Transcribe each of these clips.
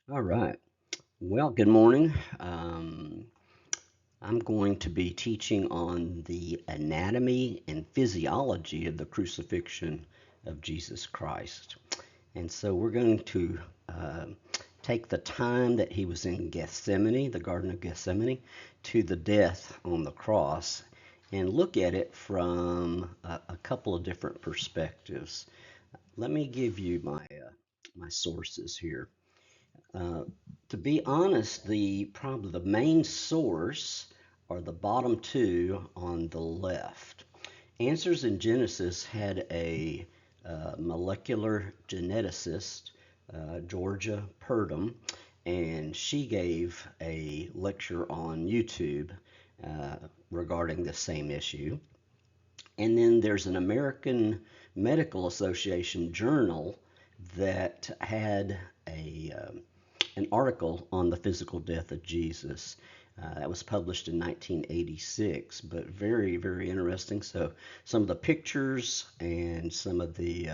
All right. Well, good morning. Um, I'm going to be teaching on the anatomy and physiology of the crucifixion of Jesus Christ. And so we're going to uh, take the time that he was in Gethsemane, the Garden of Gethsemane, to the death on the cross, and look at it from a couple of different perspectives. Let me give you my sources here. Uh, to be honest, the probably the main source are the bottom two on the left. Answers in Genesis had a molecular geneticist, Georgia Purdom, and she gave a lecture on YouTube uh, regarding the same issue. And then there's an American Medical Association journal that had an article on the physical death of Jesus. That was published in 1986, but very, very interesting. So some of the pictures and some of the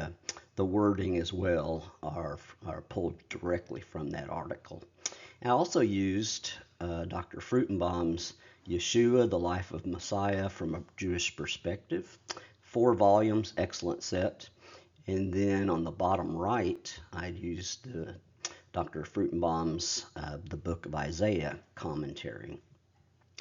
wording as well are pulled directly from that article. I also used Dr. Fruitenbaum's Yeshua, the Life of Messiah from a Jewish Perspective. 4 volumes, excellent set. And then on the bottom right, I used Dr. Fruitenbaum's The Book of Isaiah commentary.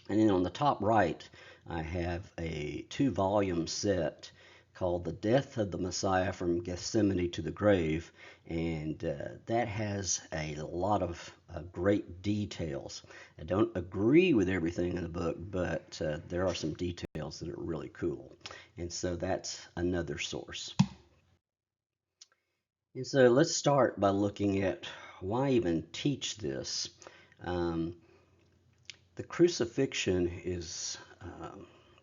And then on the top right, I have a 2 volume set called The Death of the Messiah from Gethsemane to the Grave. And that has a lot of great details. I don't agree with everything in the book, but there are some details that are really cool. And so that's another source. And so let's start by looking at why even teach this. Um, the crucifixion is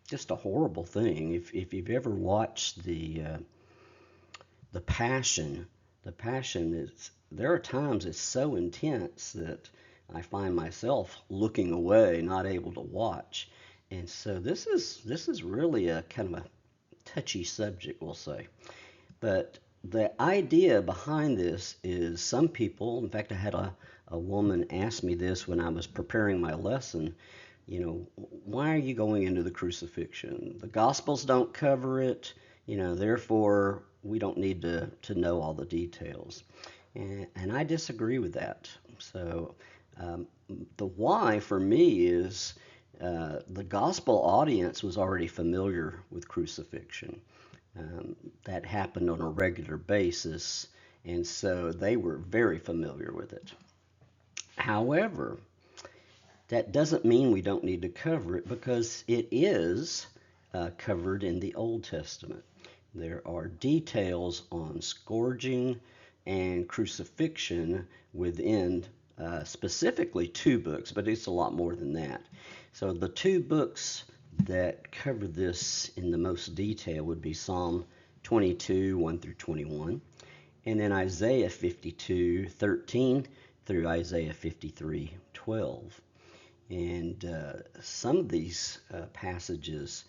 just a horrible thing. If you've ever watched the Passion, the Passion is there are times it's so intense that I find myself looking away, not able to watch. And so this is really a kind of a touchy subject, we'll say. But the idea behind this is some people, in fact, I had a woman ask me this when I was preparing my lesson, why are you going into the crucifixion? The Gospels don't cover it, therefore we don't need to know all the details. And I disagree with that. So um, the why for me is the gospel audience was already familiar with crucifixion. That happened on a regular basis, and so they were very familiar with it. However, that doesn't mean we don't need to cover it because it is covered in the Old Testament. There are details on scourging and crucifixion within specifically 2 books, but it's a lot more than that. So the 2 books that cover this in the most detail would be Psalm 22, 1 through 21, and then Isaiah 52, 13 through Isaiah 53, 12. And some of these passages,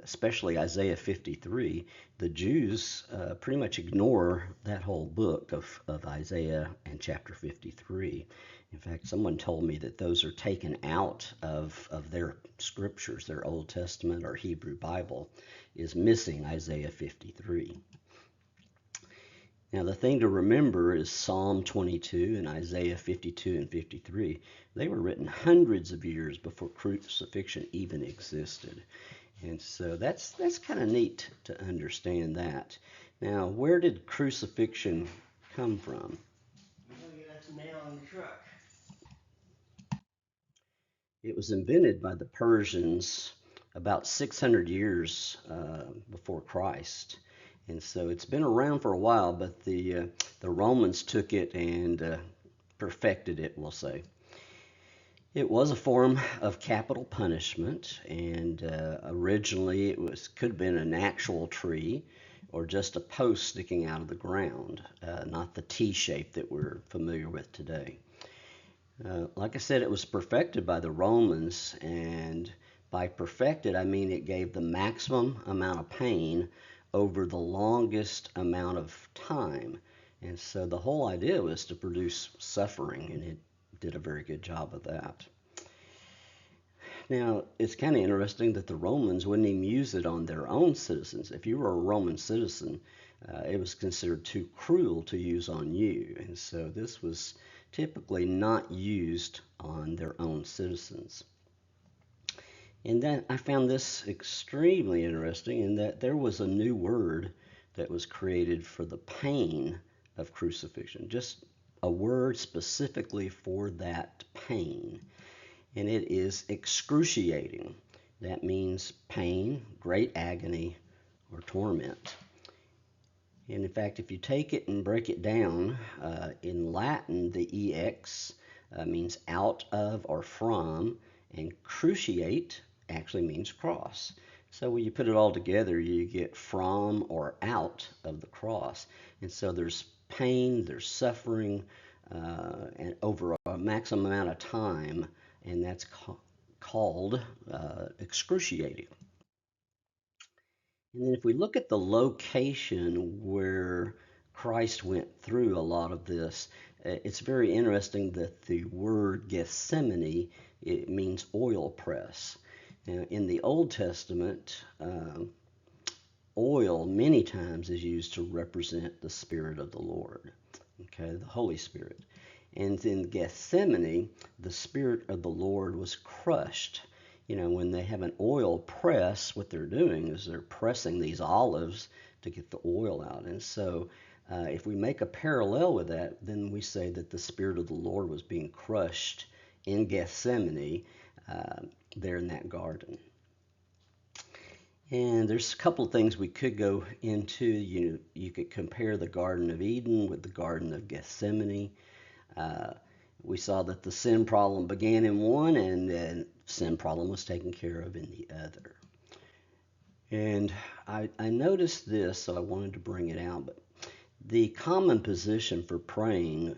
especially Isaiah 53, the Jews pretty much ignore that whole book of Isaiah and chapter 53. In fact, someone told me that those are taken out of their scriptures, their Old Testament or Hebrew Bible is missing Isaiah 53. Now, the thing to remember is Psalm 22 and Isaiah 52 and 53. They were written hundreds of years before crucifixion even existed. And so that's kind of neat to understand that. Now, where did crucifixion come from? It was invented by the Persians about 600 years before Christ. And so it's been around for a while, but the Romans took it and perfected it, we'll say. It was a form of capital punishment, and originally could have been an actual tree or just a post sticking out of the ground, not the T shape that we're familiar with today. Like I said, it was perfected by the Romans, and by perfected, I mean it gave the maximum amount of pain over the longest amount of time. And so the whole idea was to produce suffering, and it did a very good job of that. Now, it's kind of interesting that the Romans wouldn't even use it on their own citizens. If you were a Roman citizen, it was considered too cruel to use on you. And so this was typically not used on their own citizens. And then I found this extremely interesting in that there was a new word that was created for the pain of crucifixion, just a word specifically for that pain. And it is excruciating. That means pain, great agony, or torment. And in fact, if you take it and break it down, in Latin, the ex means out of or from, and cruciate actually means cross. So when you put it all together, you get from or out of the cross. And so there's pain, there's suffering, and over a maximum amount of time, and that's called excruciating. And then if we look at the location where Christ went through a lot of this, it's very interesting that the word Gethsemane, it means oil press. Now, in the Old Testament, oil many times is used to represent the Spirit of the Lord, okay, the Holy Spirit. And in Gethsemane, the Spirit of the Lord was crushed. You know, when they have an oil press, what they're doing is they're pressing these olives to get the oil out. And so, if we make a parallel with that, then we say that the Spirit of the Lord was being crushed in Gethsemane, there in that garden. And there's a couple of things we could go into. You could compare the Garden of Eden with the Garden of Gethsemane. Uh, we saw that the sin problem began in one, and the sin problem was taken care of in the other. And I noticed this, so I wanted to bring it out. But the common position for praying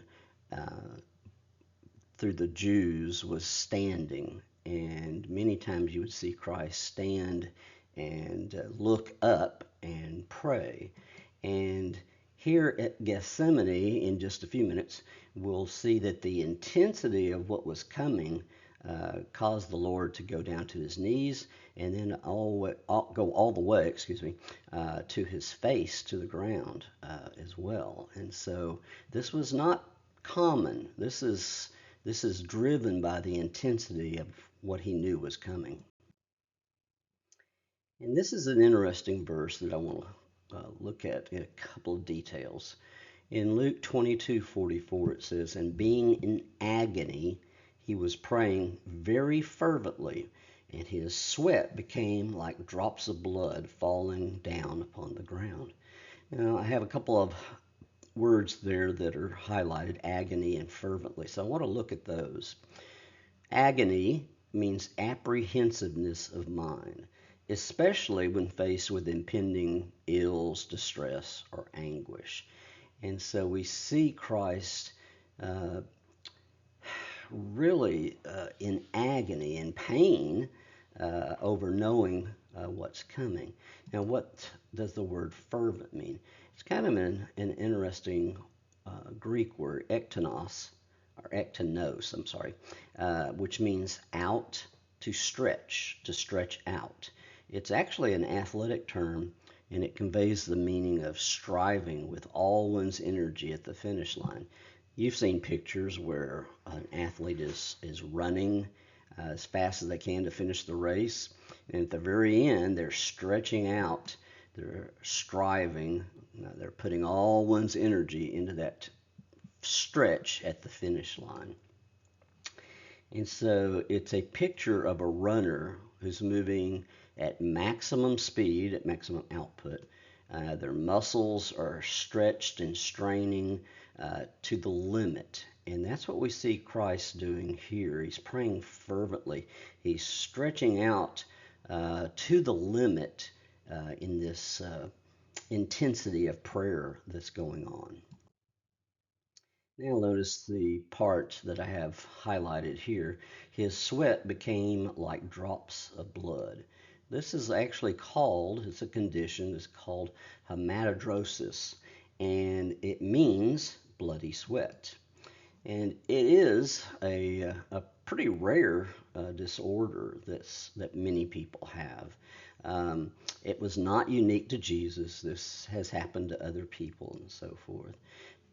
through the Jews was standing, and many times you would see Christ stand and look up and pray. And here at Gethsemane, in just a few minutes, we'll see that the intensity of what was coming caused the Lord to go down to his knees and then go all the way, to his face, to the ground as well. And so this was not common. This is driven by the intensity of what he knew was coming. And this is an interesting verse that I want to look at in a couple of details. In Luke 22:44, it says, "And being in agony, he was praying very fervently, and his sweat became like drops of blood falling down upon the ground." Now, I have a couple of words there that are highlighted, agony and fervently. So I want to look at those. Agony means apprehensiveness of mind, especially when faced with impending ills, distress, or anguish. And so we see Christ uh, really in agony and pain over knowing what's coming. Now, what does the word fervent mean? It's kind of an interesting Greek word, ektonos, or ektonos, I'm sorry, which means out, to stretch out. It's actually an athletic term, and it conveys the meaning of striving with all one's energy at the finish line. You've seen pictures where an athlete is running as fast as they can to finish the race, and at the very end, they're stretching out, they're striving, they're putting all one's energy into that stretch at the finish line. And so it's a picture of a runner who's moving at maximum speed, at maximum output. Their muscles are stretched and straining to the limit. And that's what we see Christ doing here. He's praying fervently. He's stretching out to the limit in this intensity of prayer that's going on. Now notice the part that I have highlighted here. His sweat became like drops of blood. This is actually called, it's a condition, it's called hematidrosis. and it means bloody sweat. And it is a pretty rare disorder that many people have. It was not unique to Jesus. This has happened to other people and so forth.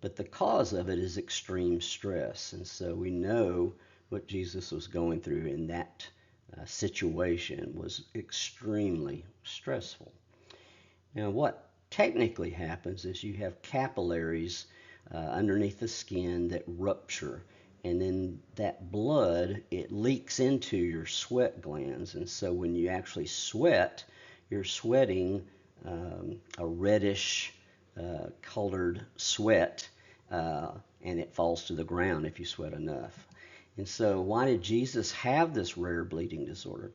But the cause of it is extreme stress. And so we know what Jesus was going through in that situation was extremely stressful. Now, what technically happens is you have capillaries underneath the skin that rupture, and then that blood it leaks into your sweat glands, and so when you actually sweat, you're sweating a reddish colored sweat, and it falls to the ground if you sweat enough. And so, why did Jesus have this rare bleeding disorder?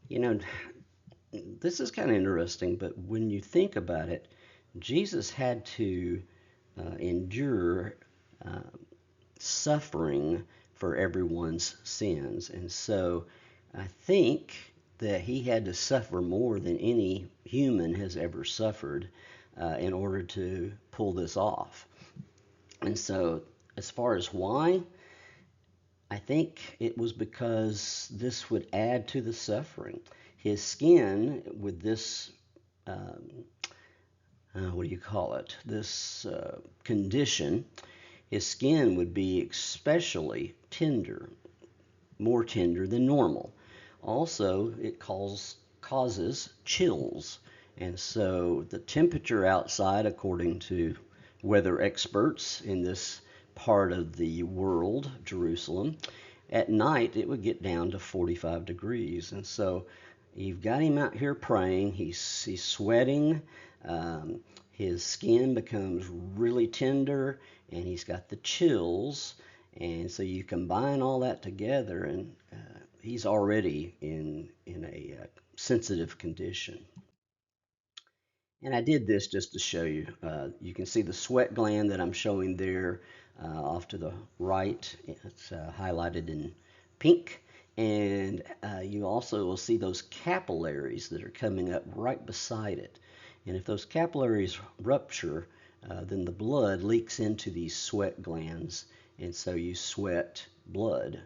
You know, this is kind of interesting, but when you think about it, Jesus had to endure uh, suffering for everyone's sins. And so I think that he had to suffer more than any human has ever suffered in order to pull this off. And so, as far as why, I think it was because this would add to the suffering. His skin, with this, um, what do you call it, this condition, his skin would be especially tender, more tender than normal. Also, it causes chills. And so the temperature outside, according to weather experts in this part of the world, Jerusalem, at night it would get down to 45 degrees. And so you've got him out here praying, he's sweating, um, his skin becomes really tender, and he's got the chills. And so you combine all that together, and he's already in a sensitive condition. And I did this just to show you. You can see the sweat gland that I'm showing there off to the right. It's highlighted in pink. And you also will see those capillaries that are coming up right beside it. And if those capillaries rupture, then the blood leaks into these sweat glands. And so you sweat blood.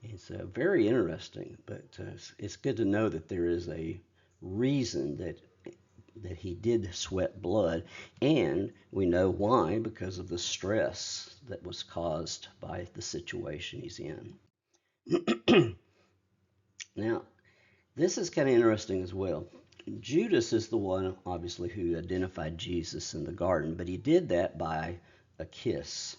It's very interesting, but it's good to know that there is a reason that he did sweat blood, and we know why because of the stress that was caused by the situation he's in. Now, this is kind of interesting as well. Judas is the one, obviously, who identified Jesus in the garden, but he did that by a kiss.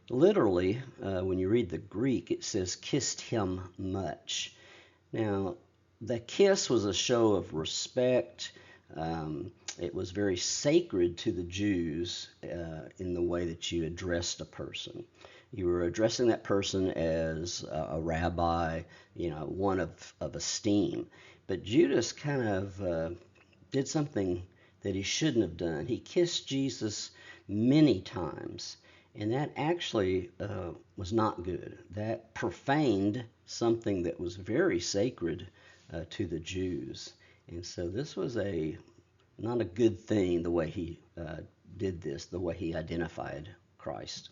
Literally, when you read the Greek, it says kissed him much. Now, the kiss was a show of respect. It was very sacred to the Jews in the way that you addressed a person. You were addressing that person as a rabbi, one of esteem. But Judas kind of did something that he shouldn't have done. He kissed Jesus many times, and that actually was not good. That profaned something that was very sacred to the Jews. And so this was not a good thing the way he did this, the way he identified Christ.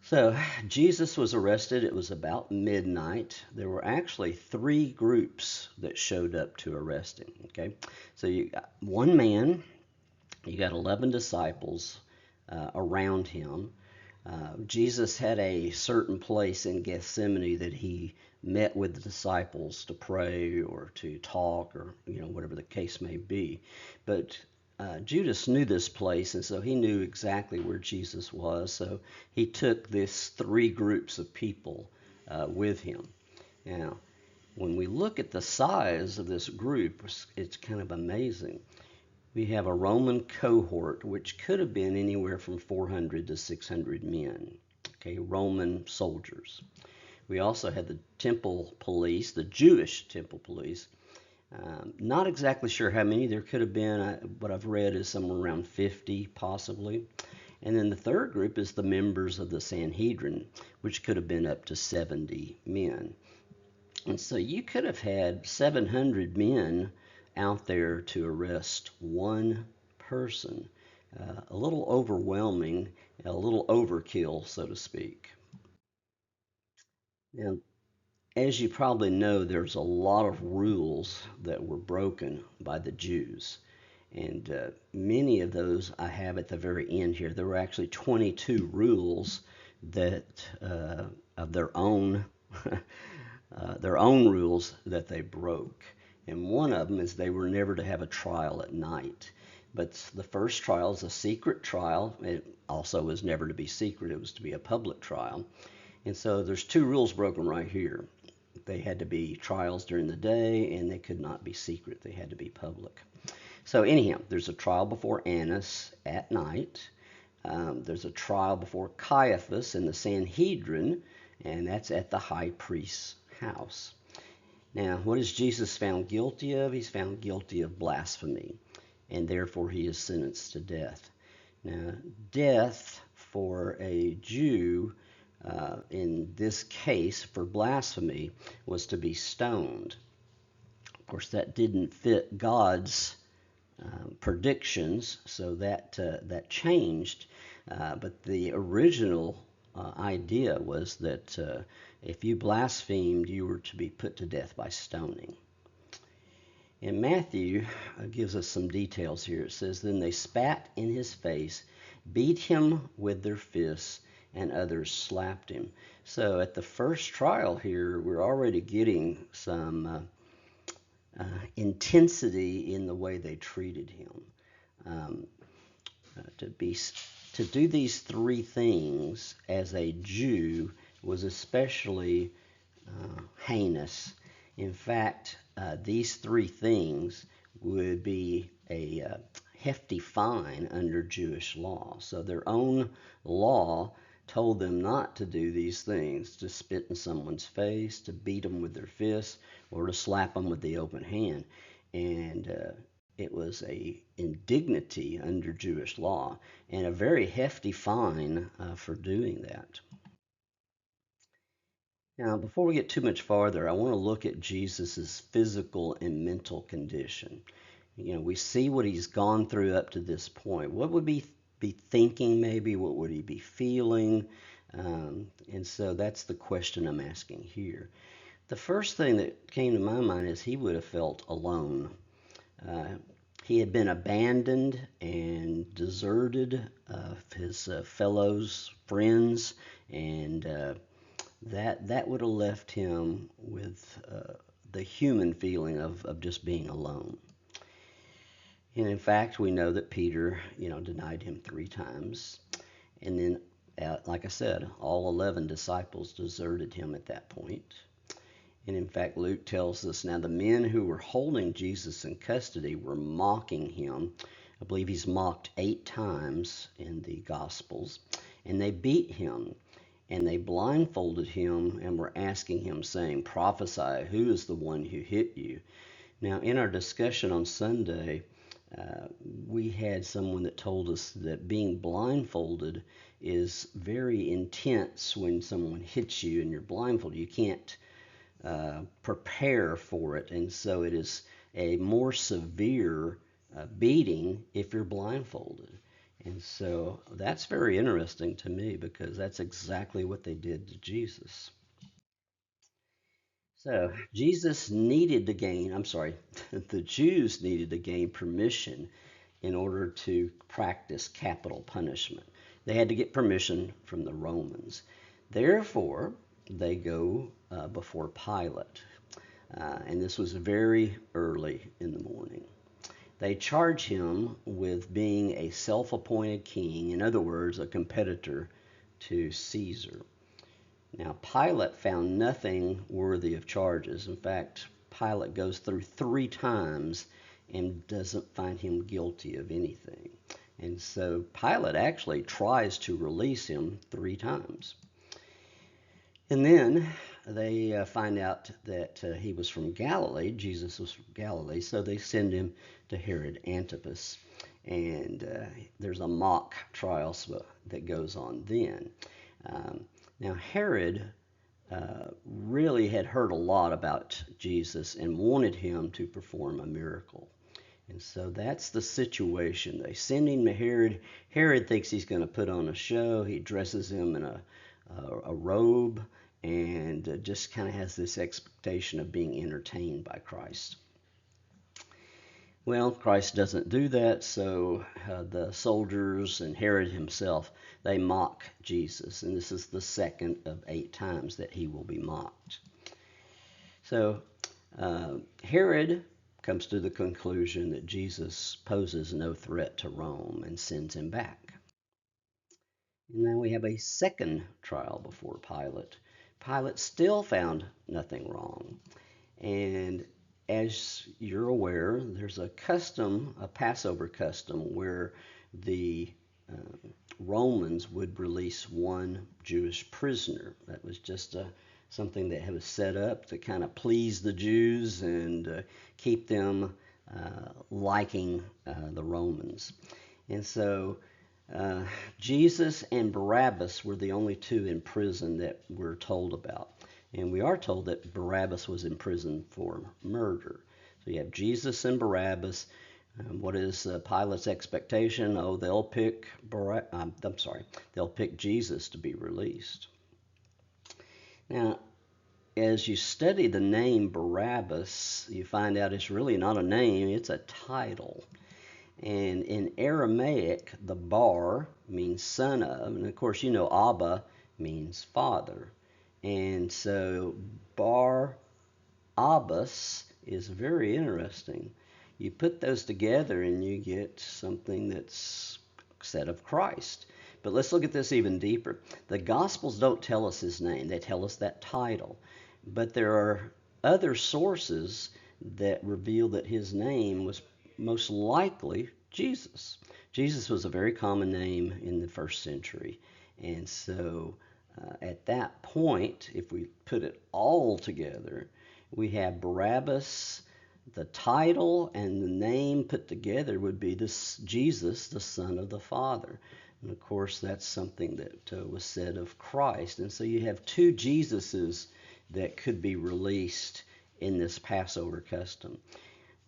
So Jesus was arrested. It was about midnight. There were actually three groups that showed up to arrest him. Okay, so you got one man, you got 11 disciples around him. Jesus had a certain place in Gethsemane that he met with the disciples to pray or to talk or whatever the case may be. But Judas knew this place, and so he knew exactly where Jesus was. So he took these three groups of people with him. Now, when we look at the size of this group, it's kind of amazing. We have a Roman cohort, which could have been anywhere from 400 to 600 men, okay, Roman soldiers. We also had the temple police, the Jewish temple police. Not exactly sure how many there could have been. What I've read is somewhere around 50, possibly. And then the third group is the members of the Sanhedrin, which could have been up to 70 men. And so you could have had 700 men out there to arrest one person. a little overwhelming, a little overkill, so to speak. Now, as you probably know, there's a lot of rules that were broken by the Jews. And many of those I have at the very end here. There were actually 22 rules that of their own rules that they broke. And one of them is they were never to have a trial at night. But the first trial is a secret trial. It also was never to be secret. It was to be a public trial. And so there's two rules broken right here. They had to be trials during the day, and they could not be secret. They had to be public. So anyhow, there's a trial before Annas at night. There's a trial before Caiaphas in the Sanhedrin, and that's at the high priest's house. Now, what is Jesus found guilty of? He's found guilty of blasphemy, and therefore he is sentenced to death. Now, death for a Jew in this case for blasphemy was to be stoned. Of course, that didn't fit God's predictions, so that changed. But the original idea was that if you blasphemed, you were to be put to death by stoning. And Matthew gives us some details here. It says, "Then they spat in his face, beat him with their fists, and others slapped him." So at the first trial here, we're already getting some intensity in the way they treated him. Um, to do these three things as a Jew was especially heinous. In fact, these three things would be a hefty fine under Jewish law. So their own law told them not to do these things, to spit in someone's face, to beat them with their fists, or to slap them with the open hand. And it was a indignity under Jewish law and a very hefty fine for doing that. Now, before we get too much farther, I want to look at Jesus' physical and mental condition. You know, we see what he's gone through up to this point. What would he be thinking maybe? What would he be feeling? And so that's the question I'm asking here. The first thing that came to my mind is he would have felt alone. Uh, he had been abandoned and deserted of his fellows, friends, and that would have left him with the human feeling of just being alone. And in fact, we know that Peter, denied him 3 times. And then, like I said, all 11 disciples deserted him at that point. And in fact, Luke tells us now the men who were holding Jesus in custody were mocking him. I believe he's mocked 8 times in the Gospels. And they beat him. And they blindfolded him and were asking him, saying, "Prophesy, who is the one who hit you?" Now, in our discussion on Sunday, we had someone that told us that being blindfolded is very intense when someone hits you and you're blindfolded. You can't prepare for it, and so it is a more severe beating if you're blindfolded. And so that's very interesting to me because that's exactly what they did to Jesus. So Jesus needed to gain, I'm sorry, the Jews needed to gain permission in order to practice capital punishment. They had to get permission from the Romans. Therefore, they go before Pilate. And this was very early in the morning. They charge him with being a self-appointed king, in other words, a competitor to Caesar. Now, Pilate found nothing worthy of charges. In fact, Pilate goes through 3 times and doesn't find him guilty of anything. And so Pilate actually tries to release him 3 times. And then they find out that he was from Galilee, Jesus was from Galilee, so they send him to Herod Antipas. And there's a mock trial that goes on then. Now, Herod really had heard a lot about Jesus and wanted him to perform a miracle. And so that's the situation. They send him to Herod. Herod thinks he's going to put on a show. He dresses him in a robe and just kind of has this expectation of being entertained by Christ. Well, Christ doesn't do that, so the soldiers and Herod himself, they mock Jesus. And this is the second of 8 times that he will be mocked. So Herod comes to the conclusion that Jesus poses no threat to Rome and sends him back. And then we have a second trial before Pilate. Pilate still found nothing wrong. And as you're aware, there's a custom, a Passover custom, where the Romans would release one Jewish prisoner. That was just something that was set up to kind of please the Jews and keep them liking the Romans. And so Jesus and Barabbas were the only two in prison that we're told about. And we are told that Barabbas was in prison for murder. So you have Jesus and Barabbas. What is Pilate's expectation? Oh, they'll pick they'll pick Jesus to be released. Now, as you study the name Barabbas, you find out it's really not a name, it's a title. And in Aramaic, the bar means son of, and of course, you know, Abba means father. And so Bar Abbas is very interesting. You put those together and you get something that's said of Christ. But let's look at this even deeper. The Gospels don't tell us his name, they tell us that title. But there are other sources that reveal that his name was most likely Jesus. Jesus was a very common name in the first century. And so at that point, if we put it all together, we have Barabbas, the title, and the name put together would be this Jesus, the Son of the Father. And of course, that's something that was said of Christ. And so you have two Jesuses that could be released in this Passover custom.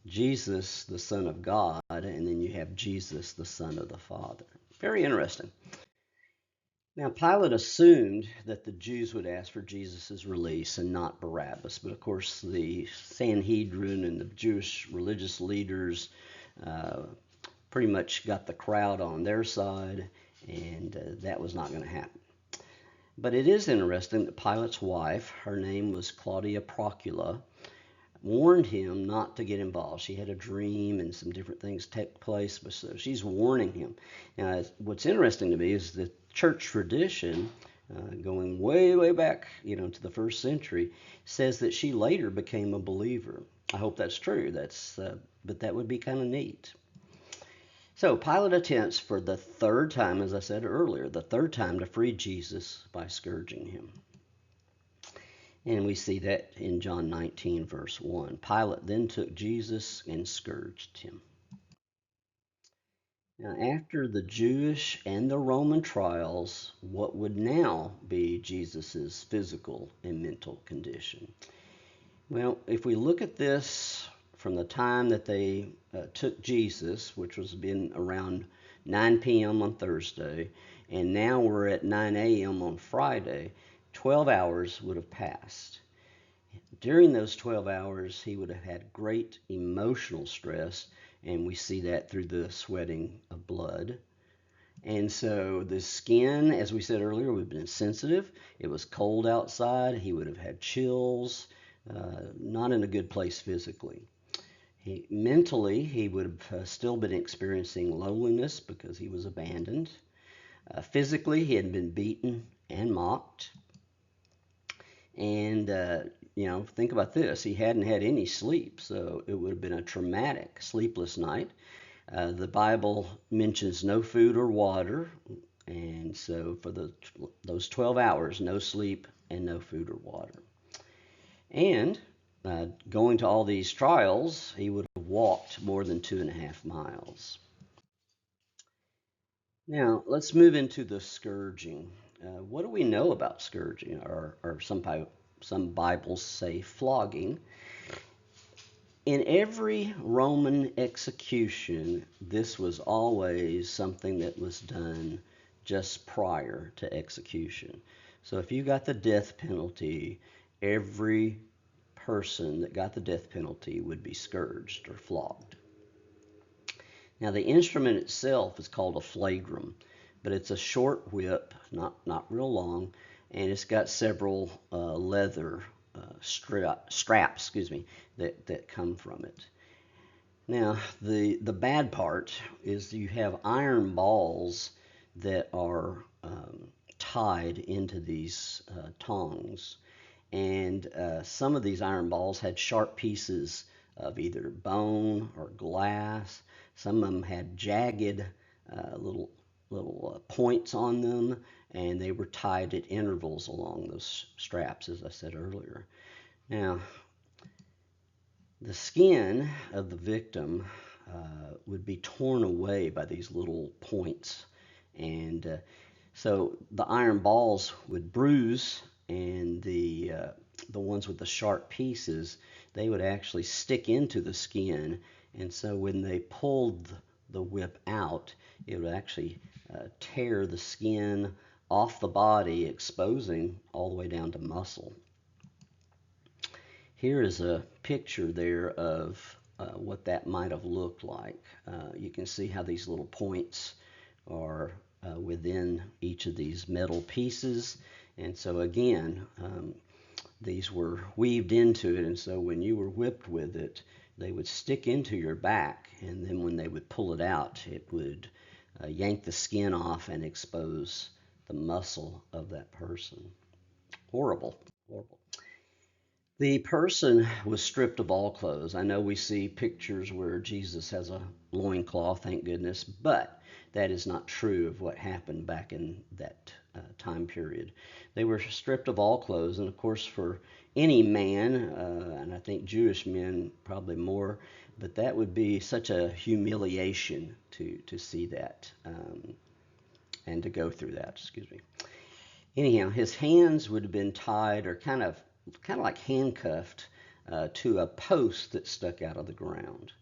Jesus, the Son of God, and then you have Jesus, the Son of the Father. Very interesting. Now, Pilate assumed that the Jews would ask for Jesus' release and not Barabbas. But of course, the Sanhedrin and the Jewish religious leaders pretty much got the crowd on their side, and that was not going to happen. But it is interesting that Pilate's wife, her name was Claudia Procula, warned him not to get involved. She had a dream and some different things take place, but so she's warning him. Now, what's interesting to me is the church tradition, going way, way back, to the first century, says that she later became a believer. I hope that's true. But that would be kind of neat. So Pilate attempts for the third time, as I said earlier, the third time to free Jesus by scourging him. And we see that in John 19, verse 1. Pilate then took Jesus and scourged him. Now, after the Jewish and the Roman trials, what would now be Jesus' physical and mental condition? Well, if we look at this from the time that they took Jesus, which was been around 9 p.m. on Thursday, and now we're at 9 a.m. on Friday, 12 hours would have passed. During those 12 hours, he would have had great emotional stress, and we see that through the sweating of blood. And so the skin, as we said earlier, would have been sensitive. It was cold outside. He would have had chills, not in a good place physically. Mentally, he would have still been experiencing loneliness because he was abandoned. Physically, he had been beaten and mocked. And, think about this. He hadn't had any sleep, so it would have been a traumatic, sleepless night. The Bible mentions no food or water, and so for those 12 hours, no sleep and no food or water. And going to all these trials, he would have walked more than 2.5 miles. Now, let's move into the scourging. What do we know about scourging? Or some Bibles say flogging. In every Roman execution, this was always something that was done just prior to execution. So if you got the death penalty, every person that got the death penalty would be scourged or flogged. Now, the instrument itself is called a flagrum, but it's a short whip, not real long, and it's got several leather straps, that come from it. Now, the bad part is you have iron balls that are tied into these tongs, and some of these iron balls had sharp pieces of either bone or glass. Some of them had jagged little points on them, and they were tied at intervals along those straps, as I said earlier. Now, the skin of the victim would be torn away by these little points, and so the iron balls would bruise, and the ones with the sharp pieces, they would actually stick into the skin, and so when they pulled the whip out, it would actually tear the skin off the body, exposing all the way down to muscle. Here is a picture there of what that might have looked like. You can see how these little points are within each of these metal pieces. And so again, these were weaved into it, and so when you were whipped with it, they would stick into your back, and then when they would pull it out, it would yank the skin off and expose the muscle of that person. Horrible, horrible. The person was stripped of all clothes. I know we see pictures where Jesus has a loincloth, thank goodness, but that is not true of what happened back in that time period. They were stripped of all clothes, and of course, for any man, and I think Jewish men probably more, but that would be such a humiliation to see that and to go through that. Excuse me. Anyhow, his hands would have been tied or kind of like handcuffed to a post that stuck out of the ground,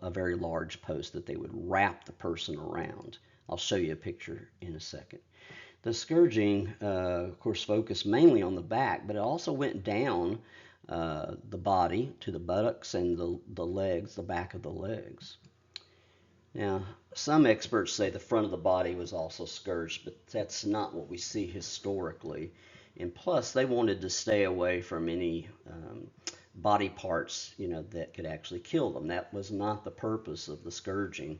a very large post that they would wrap the person around. I'll show you a picture in a second. The scourging, of course, focused mainly on the back, but it also went down the body to the buttocks and the legs, the back of the legs. Now, some experts say the front of the body was also scourged, but that's not what we see historically. And plus, they wanted to stay away from any body parts, that could actually kill them. That was not the purpose of the scourging.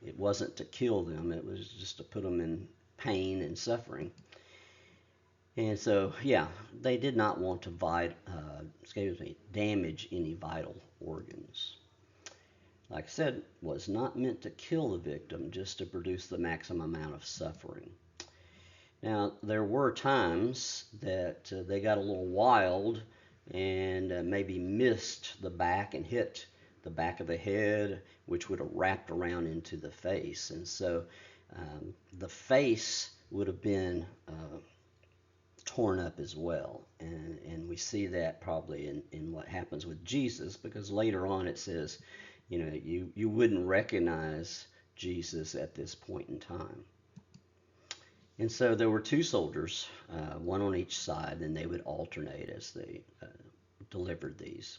It wasn't to kill them. It was just to put them in pain and suffering. And so, yeah, they did not want to damage any vital organs. Like I said, was not meant to kill the victim, just to produce the maximum amount of suffering. Now, there were times that they got a little wild and maybe missed the back and hit the back of the head, which would have wrapped around into the face. And so the face would have been torn up as well. And we see that probably in what happens with Jesus, because later on it says, you wouldn't recognize Jesus at this point in time. And so there were two soldiers, one on each side, and they would alternate as they delivered these.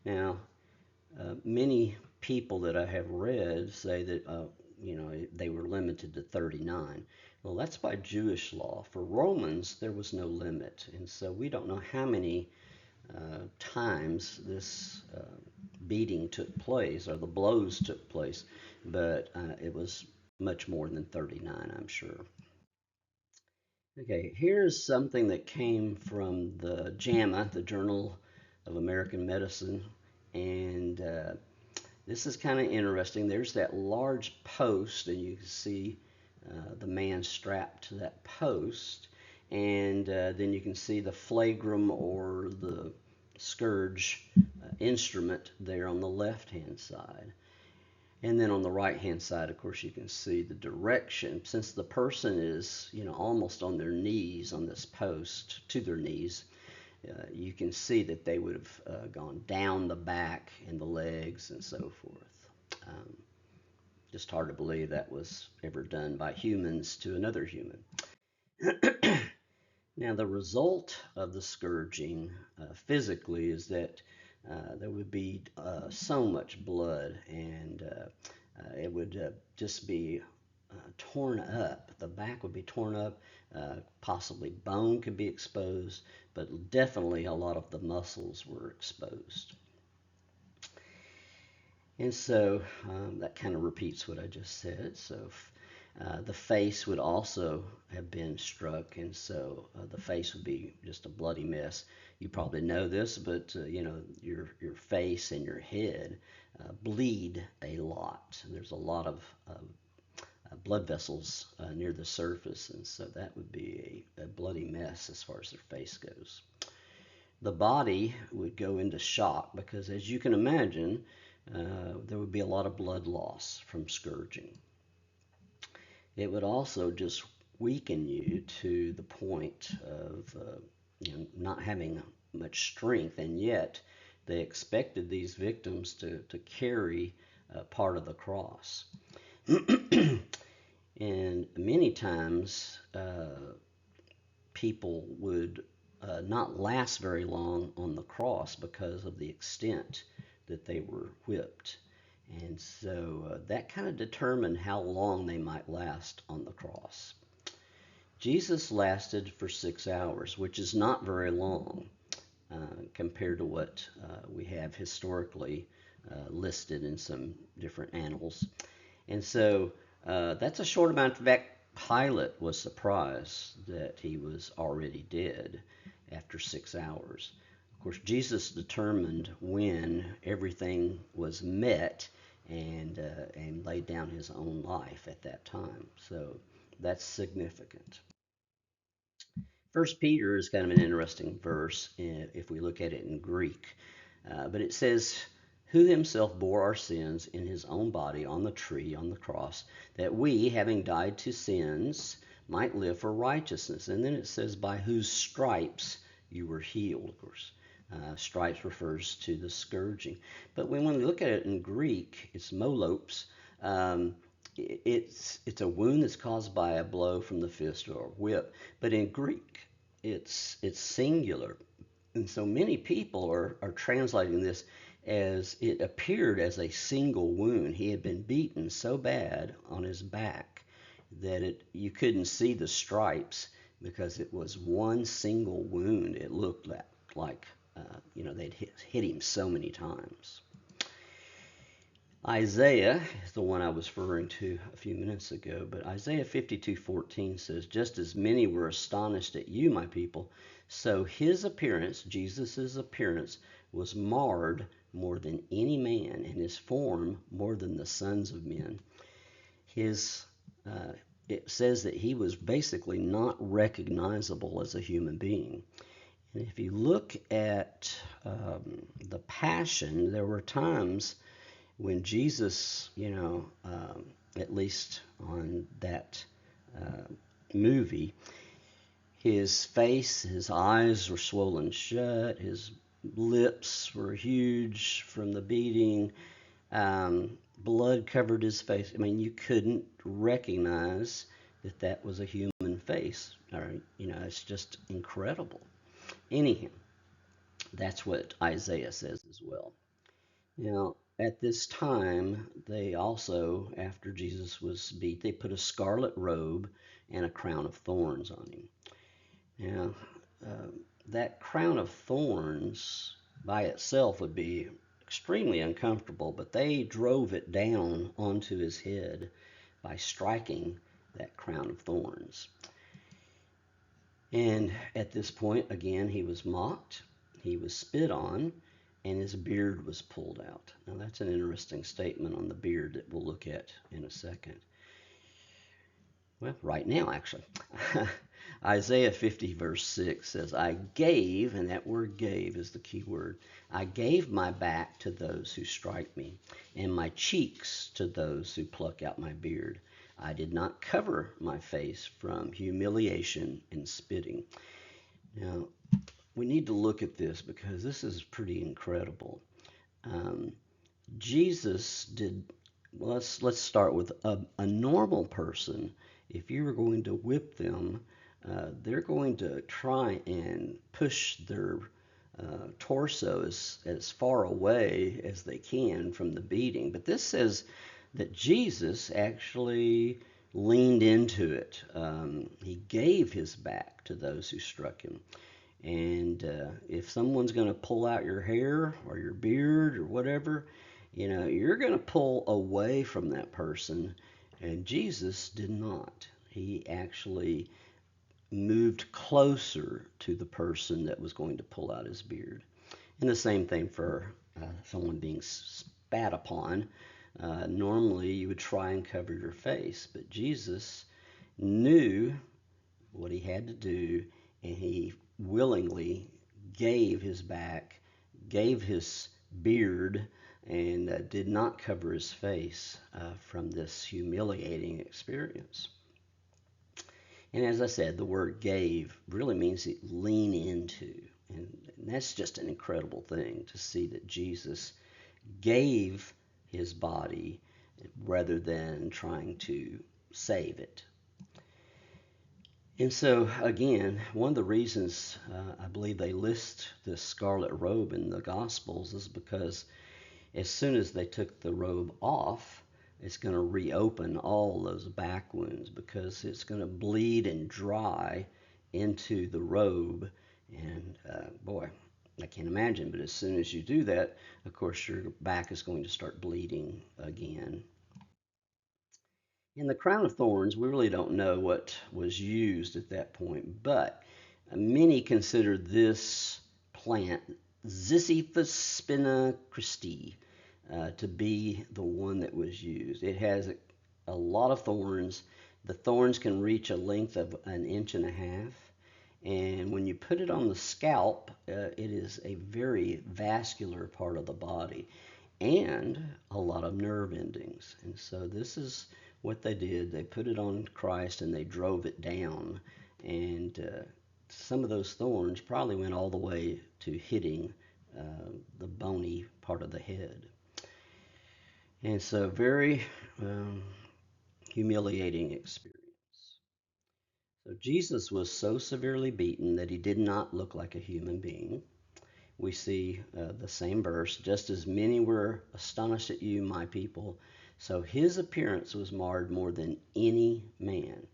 Now, many people that I have read say that they were limited to 39. Well, that's by Jewish law. For Romans, there was no limit, and so we don't know how many times this beating took place or the blows took place, but it was much more than 39, I'm sure. Okay, here's something that came from the JAMA, the Journal of American Medicine, and this is kind of interesting. There's that large post, and you can see the man strapped to that post, and then you can see the flagrum or the scourge instrument there on the left-hand side. And then on the right-hand side, of course, you can see the direction. Since the person is, almost on their knees on this post, to their knees, you can see that they would have gone down the back and the legs and so forth. Um, just hard to believe that was ever done by humans to another human. Now, the result of the scourging physically is that there would be so much blood, and it would just be torn up. The back would be torn up, possibly bone could be exposed, but definitely a lot of the muscles were exposed. And so that kind of repeats what I just said. So the face would also have been struck, and so the face would be just a bloody mess. You probably know this, but your face and your head bleed a lot. There's a lot of blood vessels near the surface, and so that would be a bloody mess as far as their face goes. The body would go into shock because, as you can imagine, there would be a lot of blood loss from scourging. It would also just weaken you to the point of not having much strength, and yet they expected these victims to carry part of the cross. And many times people would not last very long on the cross because of the extent that they were whipped. And so that kind of determined how long they might last on the cross. Jesus lasted for 6 hours, which is not very long compared to what we have historically listed in some different annals. And so that's a short amount. In fact, Pilate was surprised that he was already dead after 6 hours. Of course, Jesus determined when everything was met and laid down his own life at that time. So that's significant. First Peter is kind of an interesting verse if we look at it in Greek. But it says, who himself bore our sins in his own body on the tree, on the cross, that we, having died to sins, might live for righteousness. And then it says, by whose stripes you were healed. Of course, stripes refers to the scourging. But when we look at it in Greek, it's molopes. It's a wound that's caused by a blow from the fist or a whip. But in Greek, it's singular. And so many people are translating this as it appeared as a single wound. He had been beaten so bad on his back that you couldn't see the stripes because it was one single wound. It looked like they'd hit him so many times. Isaiah is the one I was referring to a few minutes ago, but Isaiah 52:14 says, just as many were astonished at you, my people, so his appearance, Jesus' appearance, was marred more than any man, and his form more than the sons of men. It says that he was basically not recognizable as a human being. And if you look at the Passion, there were times when Jesus, at least on that movie, his face, his eyes were swollen shut, his lips were huge from the beating, blood covered his face. I mean, you couldn't recognize that was a human face. Or, it's just incredible. Anyhow, that's what Isaiah says as well. Now, at this time, they also, after Jesus was beat, they put a scarlet robe and a crown of thorns on him. Now, that crown of thorns by itself would be extremely uncomfortable, but they drove it down onto his head by striking that crown of thorns. And at this point, again, he was mocked, he was spit on, and his beard was pulled out. Now, that's an interesting statement on the beard that we'll look at in a second. Well, right now, actually. Isaiah 50, verse 6 says, I gave, and that word gave is the key word, I gave my back to those who strike me, and my cheeks to those who pluck out my beard. I did not cover my face from humiliation and spitting. Now, we need to look at this because this is pretty incredible. Um, Jesus did. Well, let's start with a normal person. If you were going to whip them, they're going to try and push their torso as far away as they can from the beating. But this says that Jesus actually leaned into it. He gave his back to those who struck him. And if someone's going to pull out your hair or your beard or whatever, you're going to pull away from that person. And Jesus did not. He actually moved closer to the person that was going to pull out his beard. And the same thing for someone being spat upon. Normally, you would try and cover your face, but Jesus knew what he had to do, and he willingly gave his back, gave his beard, and did not cover his face from this humiliating experience. And as I said, the word gave really means to lean into. And that's just an incredible thing to see that Jesus gave his body rather than trying to save it. And so, again, one of the reasons I believe they list this scarlet robe in the Gospels is because as soon as they took the robe off, it's going to reopen all those back wounds because it's going to bleed and dry into the robe. And boy, I can't imagine, but as soon as you do that, of course, your back is going to start bleeding again. In the crown of thorns, we really don't know what was used at that point, but many consider this plant, Ziziphus spina Christi, to be the one that was used. It has a lot of thorns. The thorns can reach a length of an inch and a half. And when you put it on the scalp, it is a very vascular part of the body and a lot of nerve endings. And so this is what they did. They put it on Christ and they drove it down. And some of those thorns probably went all the way to hitting the bony part of the head. And so, very humiliating experience. So, Jesus was so severely beaten that he did not look like a human being. We see the same verse, just as many were astonished at you, my people. So his appearance was marred more than any man,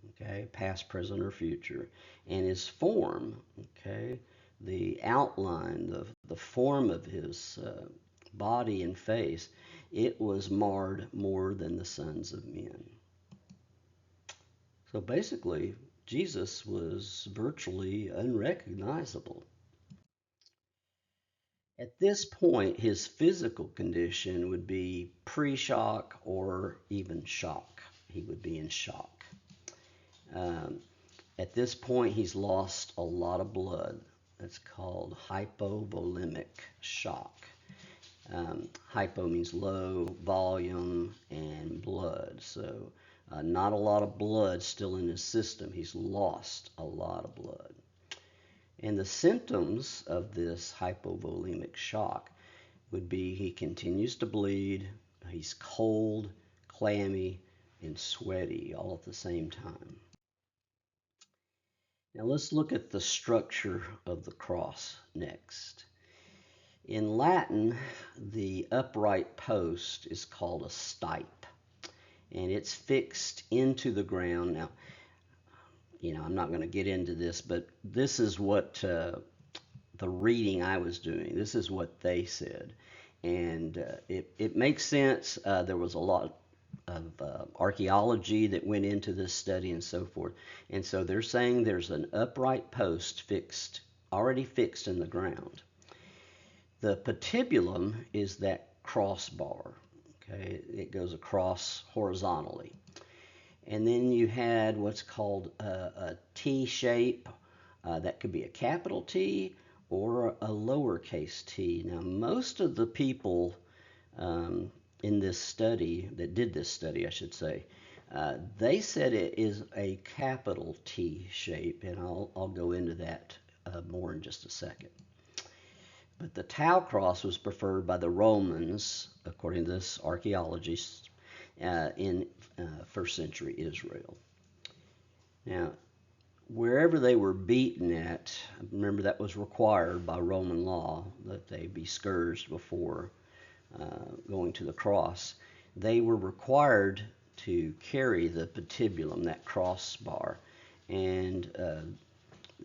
okay, past, present, or future. And his form, okay, the outline, the form of his body and face, it was marred more than the sons of men. So basically, Jesus was virtually unrecognizable. At this point, his physical condition would be pre shock or even shock. He would be in shock. Um, at this point, he's lost a lot of blood. That's called hypovolemic shock. Hypo means low, volume, and blood. So, not a lot of blood still in his system. He's lost a lot of blood. And the symptoms of this hypovolemic shock would be he continues to bleed, he's cold, clammy, and sweaty all at the same time. Now let's look at the structure of the cross next. In Latin, the upright post is called a stipe, and it's fixed into the ground. Now, I'm not going to get into this, but this is what the reading I was doing, this is what they said. And it makes sense. There was a lot of archaeology that went into this study and so forth. And so they're saying there's an upright post already fixed in the ground. The patibulum is that crossbar. Okay, it goes across horizontally. And then you had what's called a T shape. That could be a capital T or a lowercase t. Now, most of the people in this study, that did this study, I should say, they said it is a capital T shape, and I'll go into that more in just a second. But the Tau cross was preferred by the Romans, according to this archaeologist, in first century Israel. Now, wherever they were beaten at, remember that was required by Roman law that they be scourged before going to the cross. They were required to carry the patibulum, that crossbar, and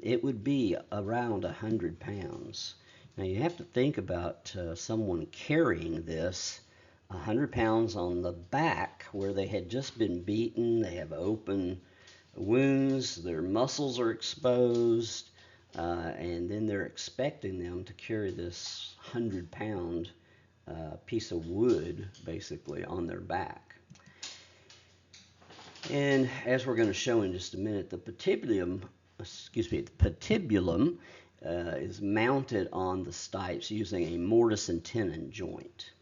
it would be around 100 pounds. Now you have to think about someone carrying this 100 pounds on the back where they had just been beaten, they have open wounds, their muscles are exposed, and then they're expecting them to carry this 100-pound piece of wood basically on their back. And as we're going to show in just a minute, the patibulum is mounted on the stipes using a mortise and tenon joint.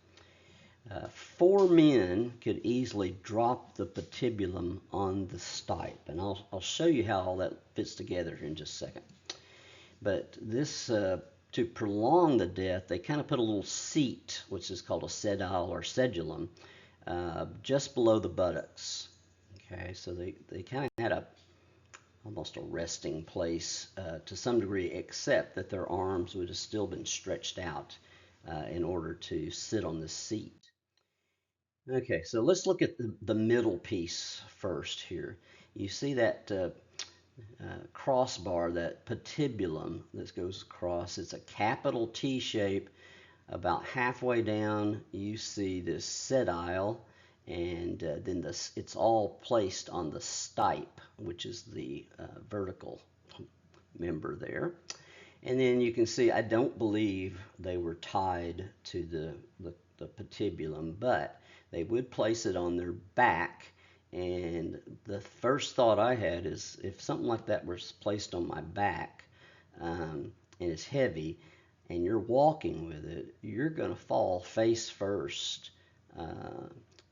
4 men could easily drop the patibulum on the stipe, and I'll show you how all that fits together here in just a second. But this, to prolong the death, they kind of put a little seat, which is called a sedile or sedulum, just below the buttocks. Okay, so they kind of had almost a resting place to some degree, except that their arms would have still been stretched out in order to sit on the seat. Okay, so let's look at the middle piece first here. You see that crossbar, that patibulum that goes across. It's a capital T shape. About halfway down, you see this sedile, and then it's all placed on the stipe, which is the vertical member there. And then you can see, I don't believe they were tied to the patibulum, but they would place it on their back. And the first thought I had is, if something like that was placed on my back and it's heavy and you're walking with it, you're going to fall face first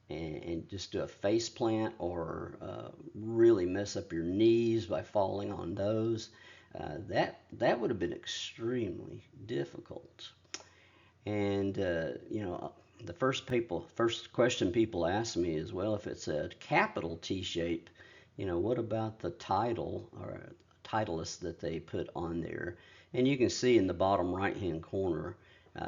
and just do a face plant or really mess up your knees by falling on those. That would have been extremely difficult. And the first question people ask me is, well, if it's a capital T shape, what about the title or titleist that they put on there? And you can see in the bottom right hand corner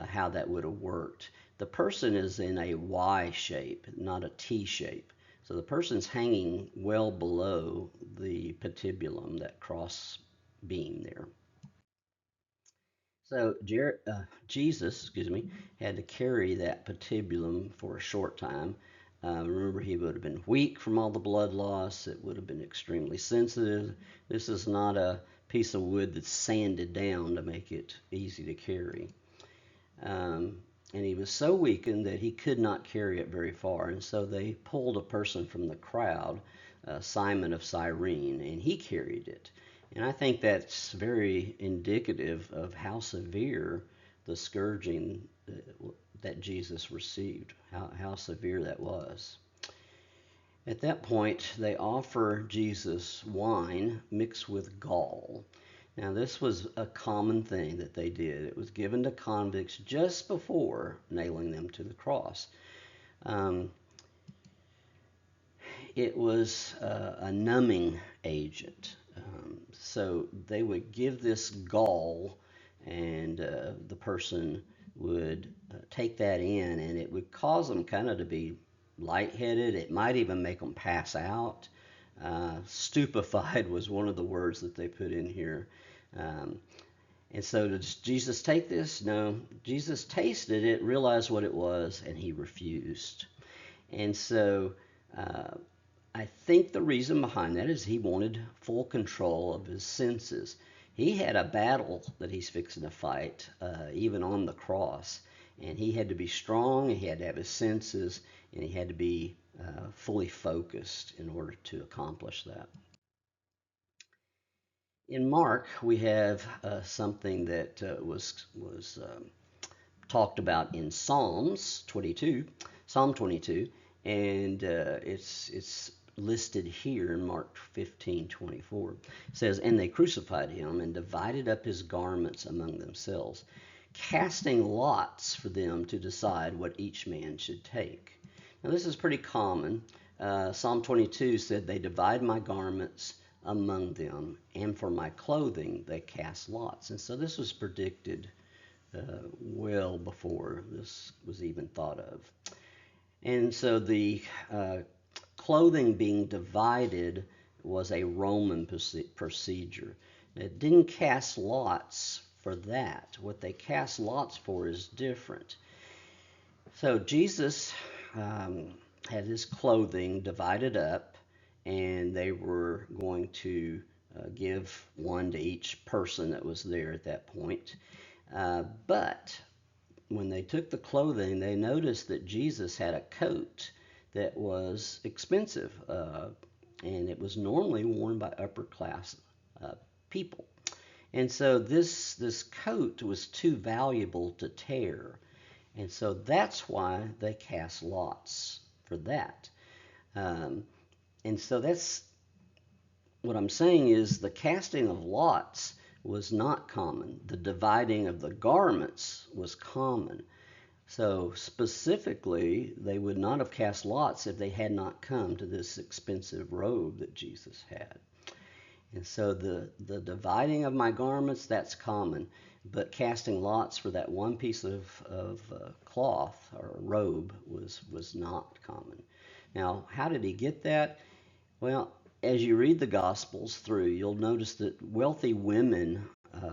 how that would have worked. The person is in a Y shape, not a T shape. So the person's hanging well below the patibulum, that cross beam there. So Jesus, had to carry that patibulum for a short time. Remember, he would have been weak from all the blood loss. It would have been extremely sensitive. This is not a piece of wood that's sanded down to make it easy to carry. And he was so weakened that he could not carry it very far. And so they pulled a person from the crowd, Simon of Cyrene, and he carried it. And I think that's very indicative of how severe the scourging that Jesus received, how severe that was. At that point, they offer Jesus wine mixed with gall. Now, this was a common thing that they did. It was given to convicts just before nailing them to the cross. It was a numbing agent. So they would give this gall, and the person would take that in, and it would cause them kind of to be lightheaded. It might even make them pass out. Stupefied was one of the words that they put in here. And so did Jesus take this? No. Jesus tasted it, realized what it was, and he refused. And so I think the reason behind that is he wanted full control of his senses. He had a battle that he's fixing to fight, even on the cross. And he had to be strong, he had to have his senses, and he had to be fully focused in order to accomplish that. In Mark, we have something that was talked about in Psalm 22, and it's listed here in Mark 15:24. It says, "And they crucified him and divided up his garments among themselves, casting lots for them to decide what each man should take." Now, this is pretty common. Psalm 22 said, "They divide my garments among them, and for my clothing they cast lots." And so this was predicted well before this was even thought of. And so the clothing being divided was a Roman procedure. It didn't cast lots for that. What they cast lots for is different. So Jesus had his clothing divided up, and they were going to give one to each person that was there at that point. But when they took the clothing, they noticed that Jesus had a coat that was expensive, and it was normally worn by upper class people. And so this coat was too valuable to tear, and so that's why they cast lots for that. Um, and so that's what I'm saying is the casting of lots was not common. The dividing of the garments was common. So specifically, they would not have cast lots if they had not come to this expensive robe that Jesus had. And so the dividing of my garments, that's common. But casting lots for that one piece of cloth or robe was not common. Now, how did he get that? Well, as you read the Gospels through, you'll notice that wealthy women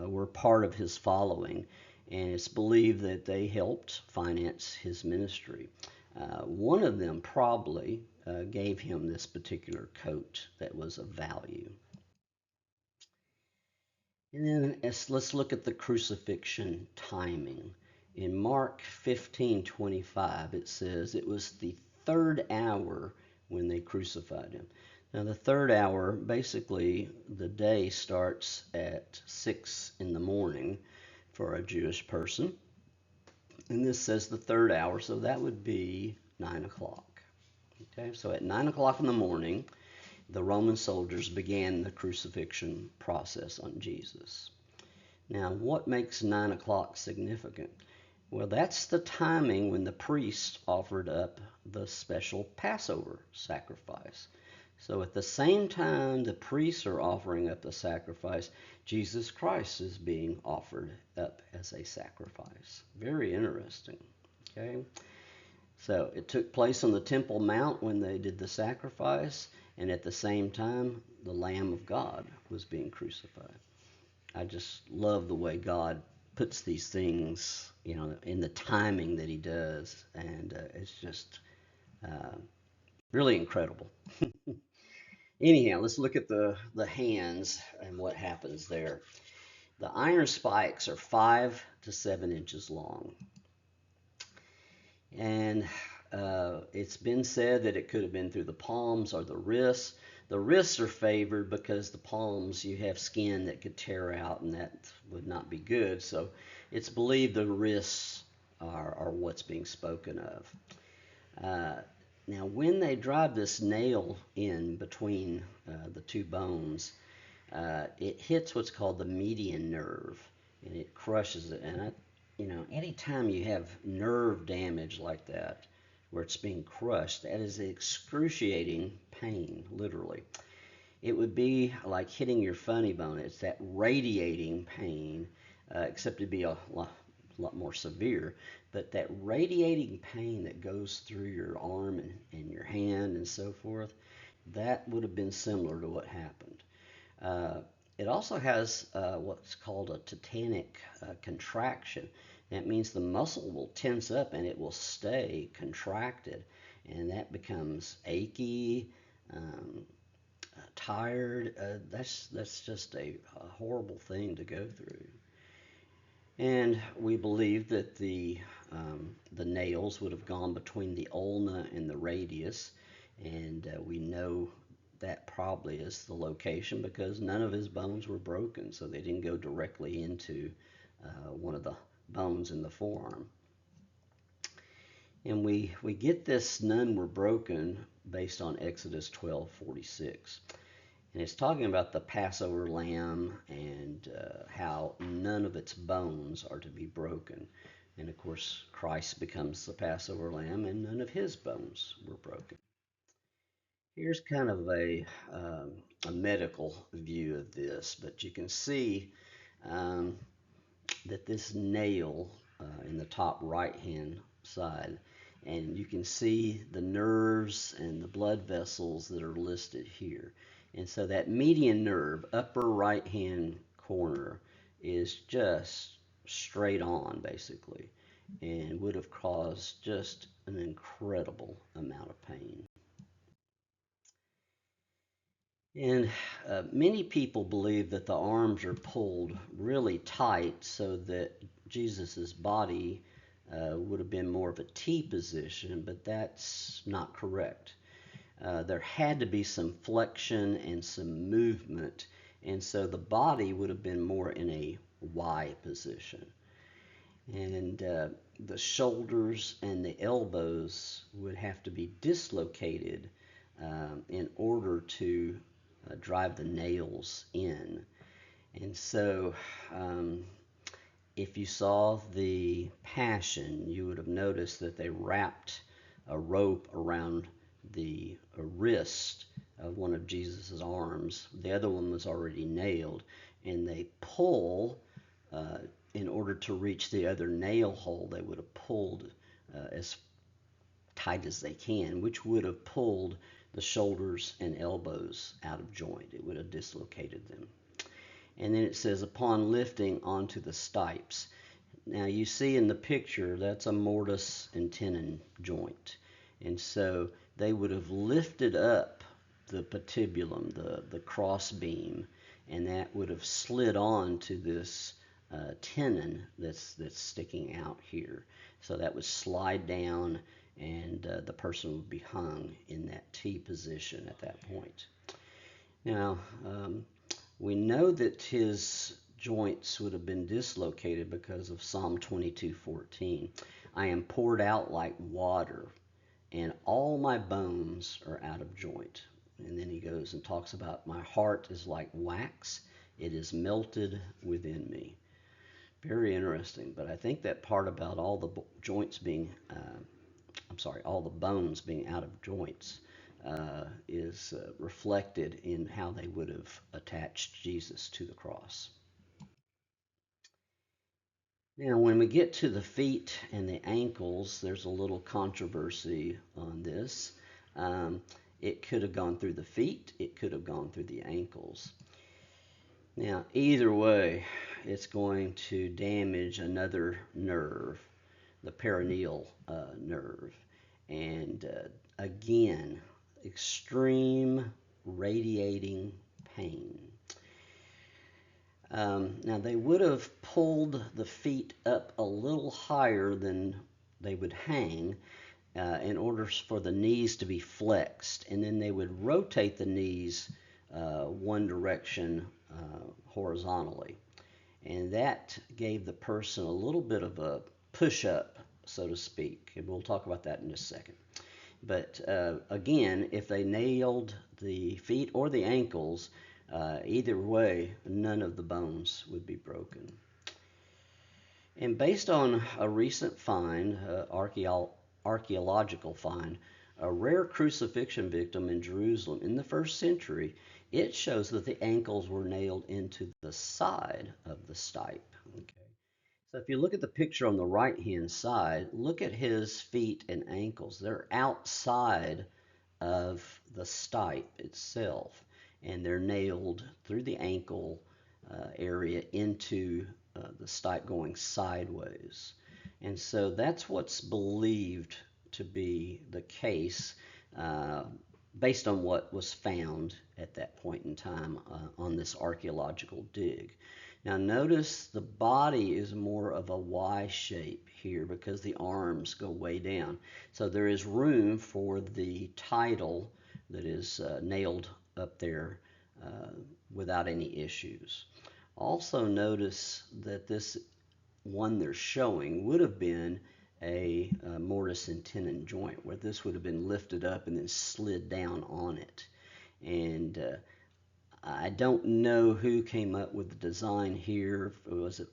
were part of his following, and it's believed that they helped finance his ministry. One of them probably gave him this particular coat that was of value. And then let's look at the crucifixion timing. In Mark 15:25, it says it was the third hour when they crucified him. Now, the third hour, basically, the day starts at 6 in the morning for a Jewish person. And this says the third hour, so that would be 9 o'clock. Okay, so at 9 o'clock in the morning, the Roman soldiers began the crucifixion process on Jesus. Now, what makes 9 o'clock significant? Well, that's the timing when the priest offered up the special Passover sacrifice. So at the same time the priests are offering up the sacrifice, Jesus Christ is being offered up as a sacrifice. Very interesting. Okay? So it took place on the Temple Mount when they did the sacrifice, and at the same time, the Lamb of God was being crucified. I just love the way God puts these things, in the timing that He does, and it's just really incredible. Anyhow, let's look at the hands and what happens there. The iron spikes are 5 to 7 inches long. And it's been said that it could have been through the palms or the wrists. The wrists are favored because the palms, you have skin that could tear out, and that would not be good. So it's believed the wrists are what's being spoken of. Now, when they drive this nail in between the two bones, it hits what's called the median nerve, and it crushes it. And anytime you have nerve damage like that, where it's being crushed, that is excruciating pain, literally. It would be like hitting your funny bone. It's that radiating pain, except it'd be a lot more severe. But that radiating pain that goes through your arm and your hand and so forth, that would have been similar to what happened. It also has what's called a tetanic contraction. That means the muscle will tense up and it will stay contracted, and that becomes achy, tired. That's just a horrible thing to go through. And we believe that the nails would have gone between the ulna and the radius, and we know that probably is the location because none of his bones were broken, so they didn't go directly into one of the bones in the forearm. And we get this none were broken based on Exodus 12:46. And it's talking about the Passover lamb and how none of its bones are to be broken. And of course, Christ becomes the Passover lamb, and none of his bones were broken. Here's kind of a medical view of this, but you can see um, that this nail in the top right hand side, and you can see the nerves and the blood vessels that are listed here. And so that median nerve, upper right hand corner, is just straight on basically, and would have caused just an incredible amount of pain. And many people believe that the arms are pulled really tight so that Jesus's body would have been more of a T position, but that's not correct. There had to be some flexion and some movement, and so the body would have been more in a Y position. And the shoulders and the elbows would have to be dislocated in order to drive the nails in. And so, if you saw the Passion, you would have noticed that they wrapped a rope around the wrist of one of Jesus's arms. The other one was already nailed, and they pull uh, in order to reach the other nail hole. They would have pulled as tight as they can, which would have pulled the shoulders and elbows out of joint. It would have dislocated them. And then it says, upon lifting onto the stipes. Now you see in the picture, that's a mortise and tenon joint. And so they would have lifted up the patibulum, the cross beam, and that would have slid on to this tenon that's sticking out here. So that would slide down, and the person would be hung in that T position at that point. Now, we know that his joints would have been dislocated because of Psalm 22:14. I am poured out like water, and all my bones are out of joint. And then he goes and talks about my heart is like wax, it is melted within me. Very interesting, but I think that part about all the joints being, all the bones being out of joints is reflected in how they would have attached Jesus to the cross. Now, when we get to the feet and the ankles, there's a little controversy on this. Um, it could have gone through the feet, it could have gone through the ankles. Now, either way, it's going to damage another nerve, the peroneal nerve. And again, extreme radiating pain. Now, they would have pulled the feet up a little higher than they would hang in order for the knees to be flexed, and then they would rotate the knees one direction horizontally. And that gave the person a little bit of a push up, so to speak. And we'll talk about that in just a second. But again, if they nailed the feet or the ankles, either way, none of the bones would be broken. And based on a recent find, archaeological find, a rare crucifixion victim in Jerusalem in the first century, it shows that the ankles were nailed into the side of the stipe. Okay. So if you look at the picture on the right-hand side, look at his feet and ankles. They're outside of the stipe itself, and they're nailed through the ankle area into the stipe going sideways. And so that's what's believed to be the case based on what was found at that point in time on this archaeological dig. Now notice the body is more of a Y shape here because the arms go way down. So there is room for the title that is nailed up there without any issues. Also notice that this one they're showing would have been a mortise and tenon joint, where this would have been lifted up and then slid down on it. And I don't know who came up with the design here,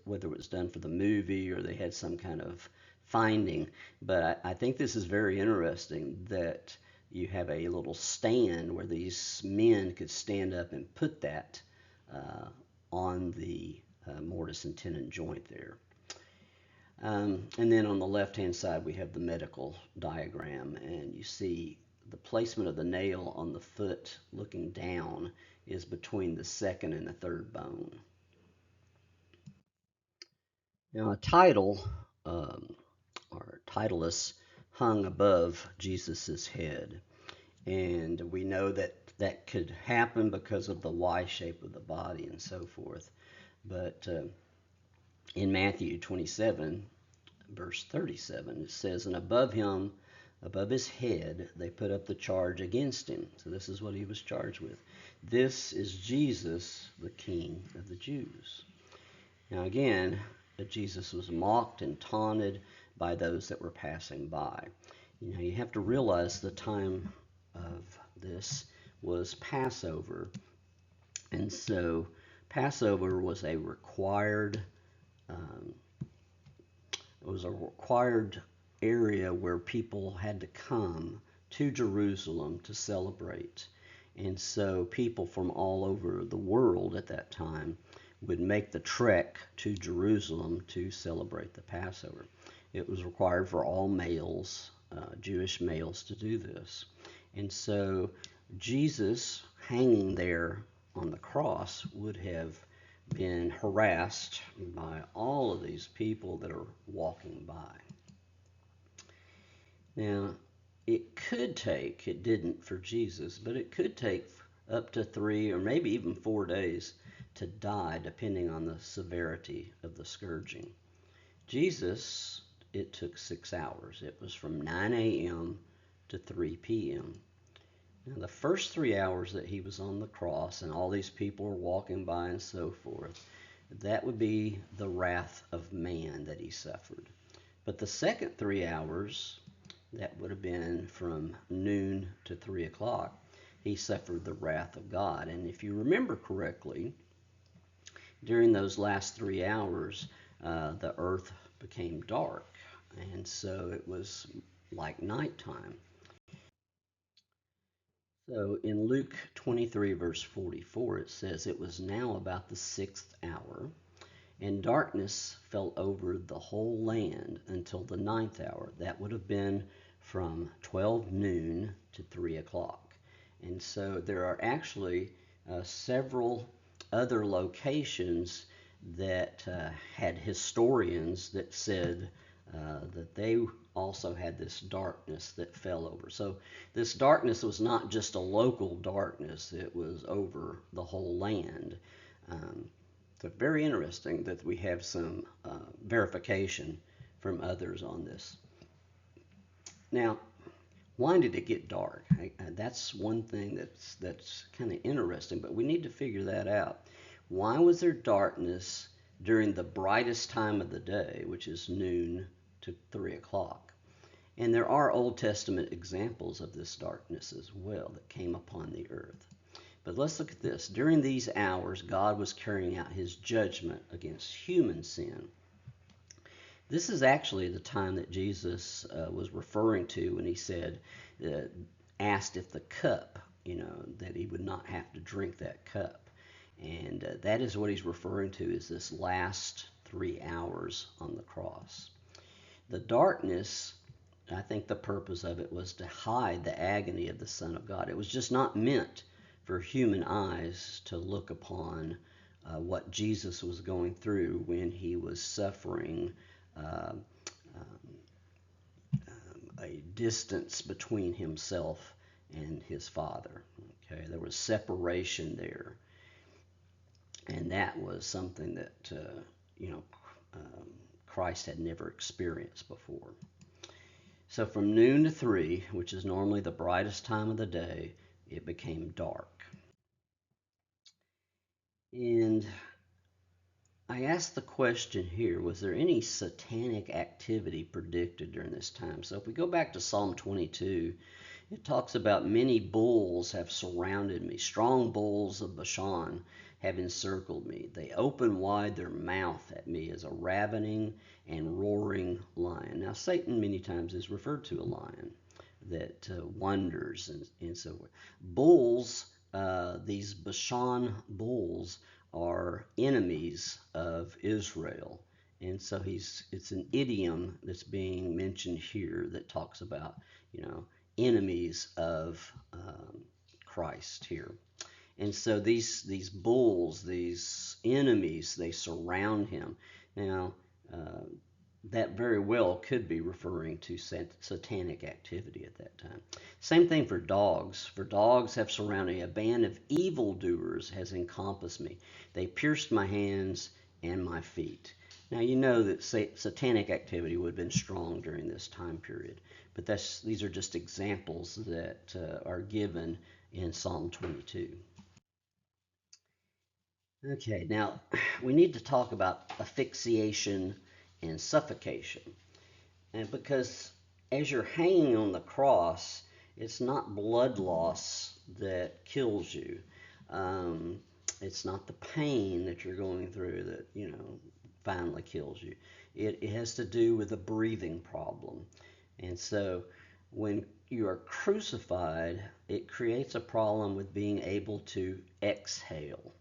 whether it was done for the movie or they had some kind of finding, but I think this is very interesting that you have a little stand where these men could stand up and put that uh, on the mortise and tenon joint there. And then on the left-hand side, we have the medical diagram, and you see the placement of the nail on the foot looking down is between the second and the third bone. Now, a title or titleist hung above Jesus's head, and we know that that could happen because of the Y shape of the body and so forth. But in Matthew 27, verse 37, it says, "And above him, above his head, they put up the charge against him." So this is what he was charged with. "This is Jesus, the King of the Jews." Now again, Jesus was mocked and taunted by those that were passing by. You have to realize the time of this was Passover. And so Passover was a required um, it was a required area where people had to come to Jerusalem to celebrate. And so people from all over the world at that time would make the trek to Jerusalem to celebrate the Passover. It was required for all males, Jewish males, to do this. And so Jesus hanging there on the cross would have been harassed by all of these people that are walking by. Now, it didn't for Jesus, but it could take up to 3 or maybe even 4 days to die, depending on the severity of the scourging. Jesus, it took 6 hours. It was from 9 a.m. to 3 p.m. Now, the first 3 hours that he was on the cross and all these people were walking by and so forth, that would be the wrath of man that he suffered. But the second 3 hours, that would have been from noon to 3 o'clock, he suffered the wrath of God. And if you remember correctly, during those last 3 hours, the earth became dark. And so it was like nighttime. So in Luke 23, verse 44, it says, "It was now about the 6th hour, and darkness fell over the whole land until the 9th hour." That would have been from 12 noon to 3 o'clock. And so there are actually several other locations that had historians that said that they also had this darkness that fell over. So this darkness was not just a local darkness, it was over the whole land. So very interesting that we have some verification from others on this. Now, why did it get dark? That's one thing that's kind of interesting, but we need to figure that out. Why was there darkness during the brightest time of the day, which is noon to 3 o'clock? And there are Old Testament examples of this darkness as well that came upon the earth. But let's look at this. During these hours, God was carrying out his judgment against human sin. This is actually the time that Jesus was referring to when he said, asked if the cup, that he would not have to drink that cup. And that is what he's referring to, is this last 3 hours on the cross. The darkness, I think the purpose of it was to hide the agony of the Son of God. It was just not meant for human eyes to look upon what Jesus was going through when he was suffering uh, a distance between himself and his Father. Okay, there was separation there, and that was something that Christ had never experienced before. So from noon to 3, which is normally the brightest time of the day, it became dark. And I asked the question here, was there any satanic activity predicted during this time? So if we go back to Psalm 22, it talks about many bulls have surrounded me. Strong bulls of Bashan have encircled me. They open wide their mouth at me as a ravening and roaring lion. Now, Satan many times is referred to a lion that wanders and so forth. Bulls, these Bashan bulls, are enemies of Israel. And so it's an idiom that's being mentioned here that talks about, you know, enemies of Christ here. And so these bulls, these enemies, they surround him. Now, uh, that very well could be referring to satanic activity at that time. Same thing for dogs. For dogs have surrounded me. A band of evildoers has encompassed me. They pierced my hands and my feet. Now you know that satanic activity would have been strong during this time period, but these are just examples that are given in Psalm 22. Okay, now we need to talk about asphyxiation and suffocation. And because as you're hanging on the cross, it's not blood loss that kills you. Um, it's not the pain that you're going through that, finally kills you. It has to do with a breathing problem. And so when you are crucified, it creates a problem with being able to exhale.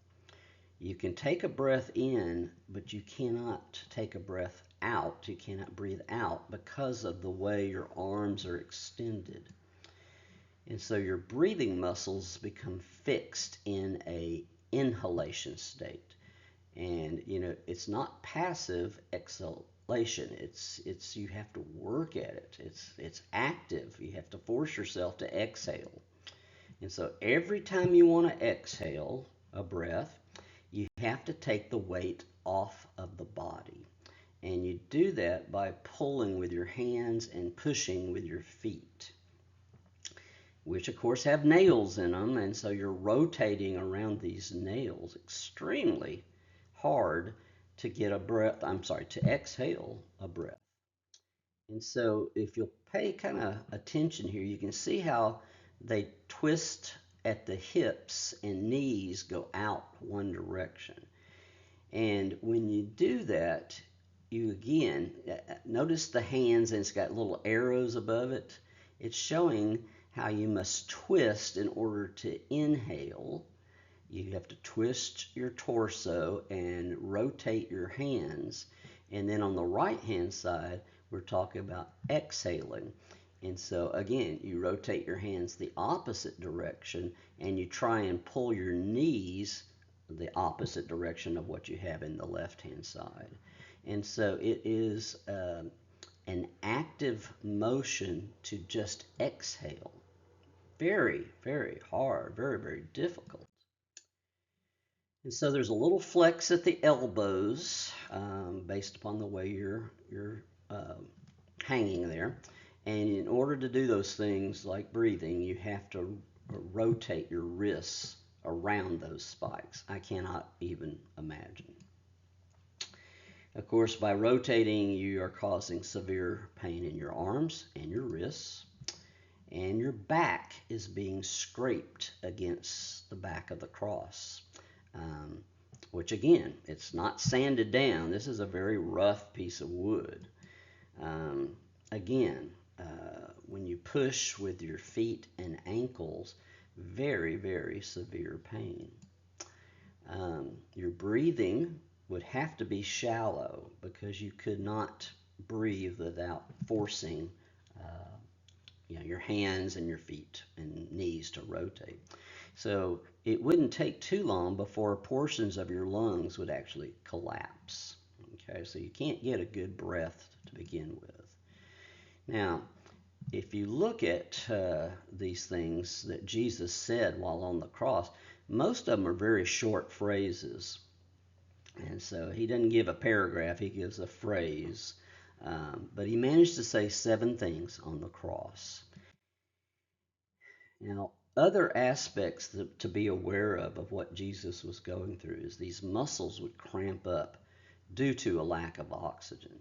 You can take a breath in, but you cannot take a breath out. You cannot breathe out because of the way your arms are extended. And so your breathing muscles become fixed in a inhalation state. And it's not passive exhalation. It's you have to work at it. It's active. You have to force yourself to exhale. And so every time you want to exhale a breath, you have to take the weight off of the body. And you do that by pulling with your hands and pushing with your feet, which of course have nails in them. And so you're rotating around these nails extremely hard to get a breath, to exhale a breath. And so if you'll pay kind of attention here, you can see how they twist at the hips and knees go out one direction. And when you do that, you again notice the hands, and it's got little arrows above it. It's showing how you must twist in order to inhale. You have to twist your torso and rotate your hands. And then on the right hand side, we're talking about exhaling. And so again, you rotate your hands the opposite direction and you try and pull your knees the opposite direction of what you have in the left hand side. And so it is an active motion to just exhale. Very, very hard, very, very difficult. And so there's a little flex at the elbows based upon the way you're hanging there. And in order to do those things like breathing, you have to rotate your wrists around those spikes. I cannot even imagine. Of course, by rotating, you are causing severe pain in your arms and your wrists, and your back is being scraped against the back of the cross. Um, which again, it's not sanded down. This is a very rough piece of wood. Again, when you push with your feet and ankles, very, very severe pain. Your breathing would have to be shallow because you could not breathe without forcing your hands and your feet and knees to rotate. So it wouldn't take too long before portions of your lungs would actually collapse. Okay, so you can't get a good breath to begin with. Now, if you look at these things that Jesus said while on the cross, most of them are very short phrases. And so he doesn't give a paragraph, he gives a phrase. But he managed to say 7 things on the cross. Now, other aspects to be aware of what Jesus was going through is these muscles would cramp up due to a lack of oxygen.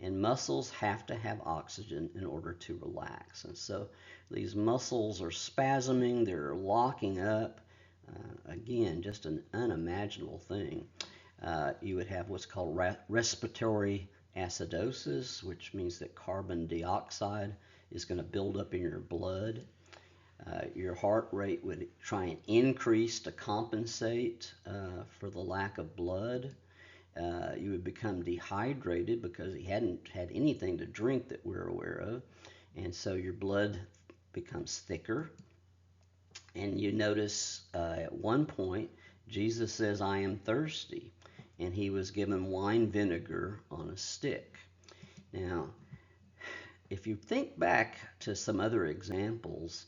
And muscles have to have oxygen in order to relax. And so these muscles are spasming, they're locking up. Again, just an unimaginable thing. You would have what's called respiratory acidosis, which means that carbon dioxide is going to build up in your blood. Your heart rate would try and increase to compensate for the lack of blood. You would become dehydrated because he hadn't had anything to drink that we're aware of. And so your blood becomes thicker. And you notice at one point, Jesus says, I am thirsty. And he was given wine vinegar on a stick. Now, if you think back to some other examples,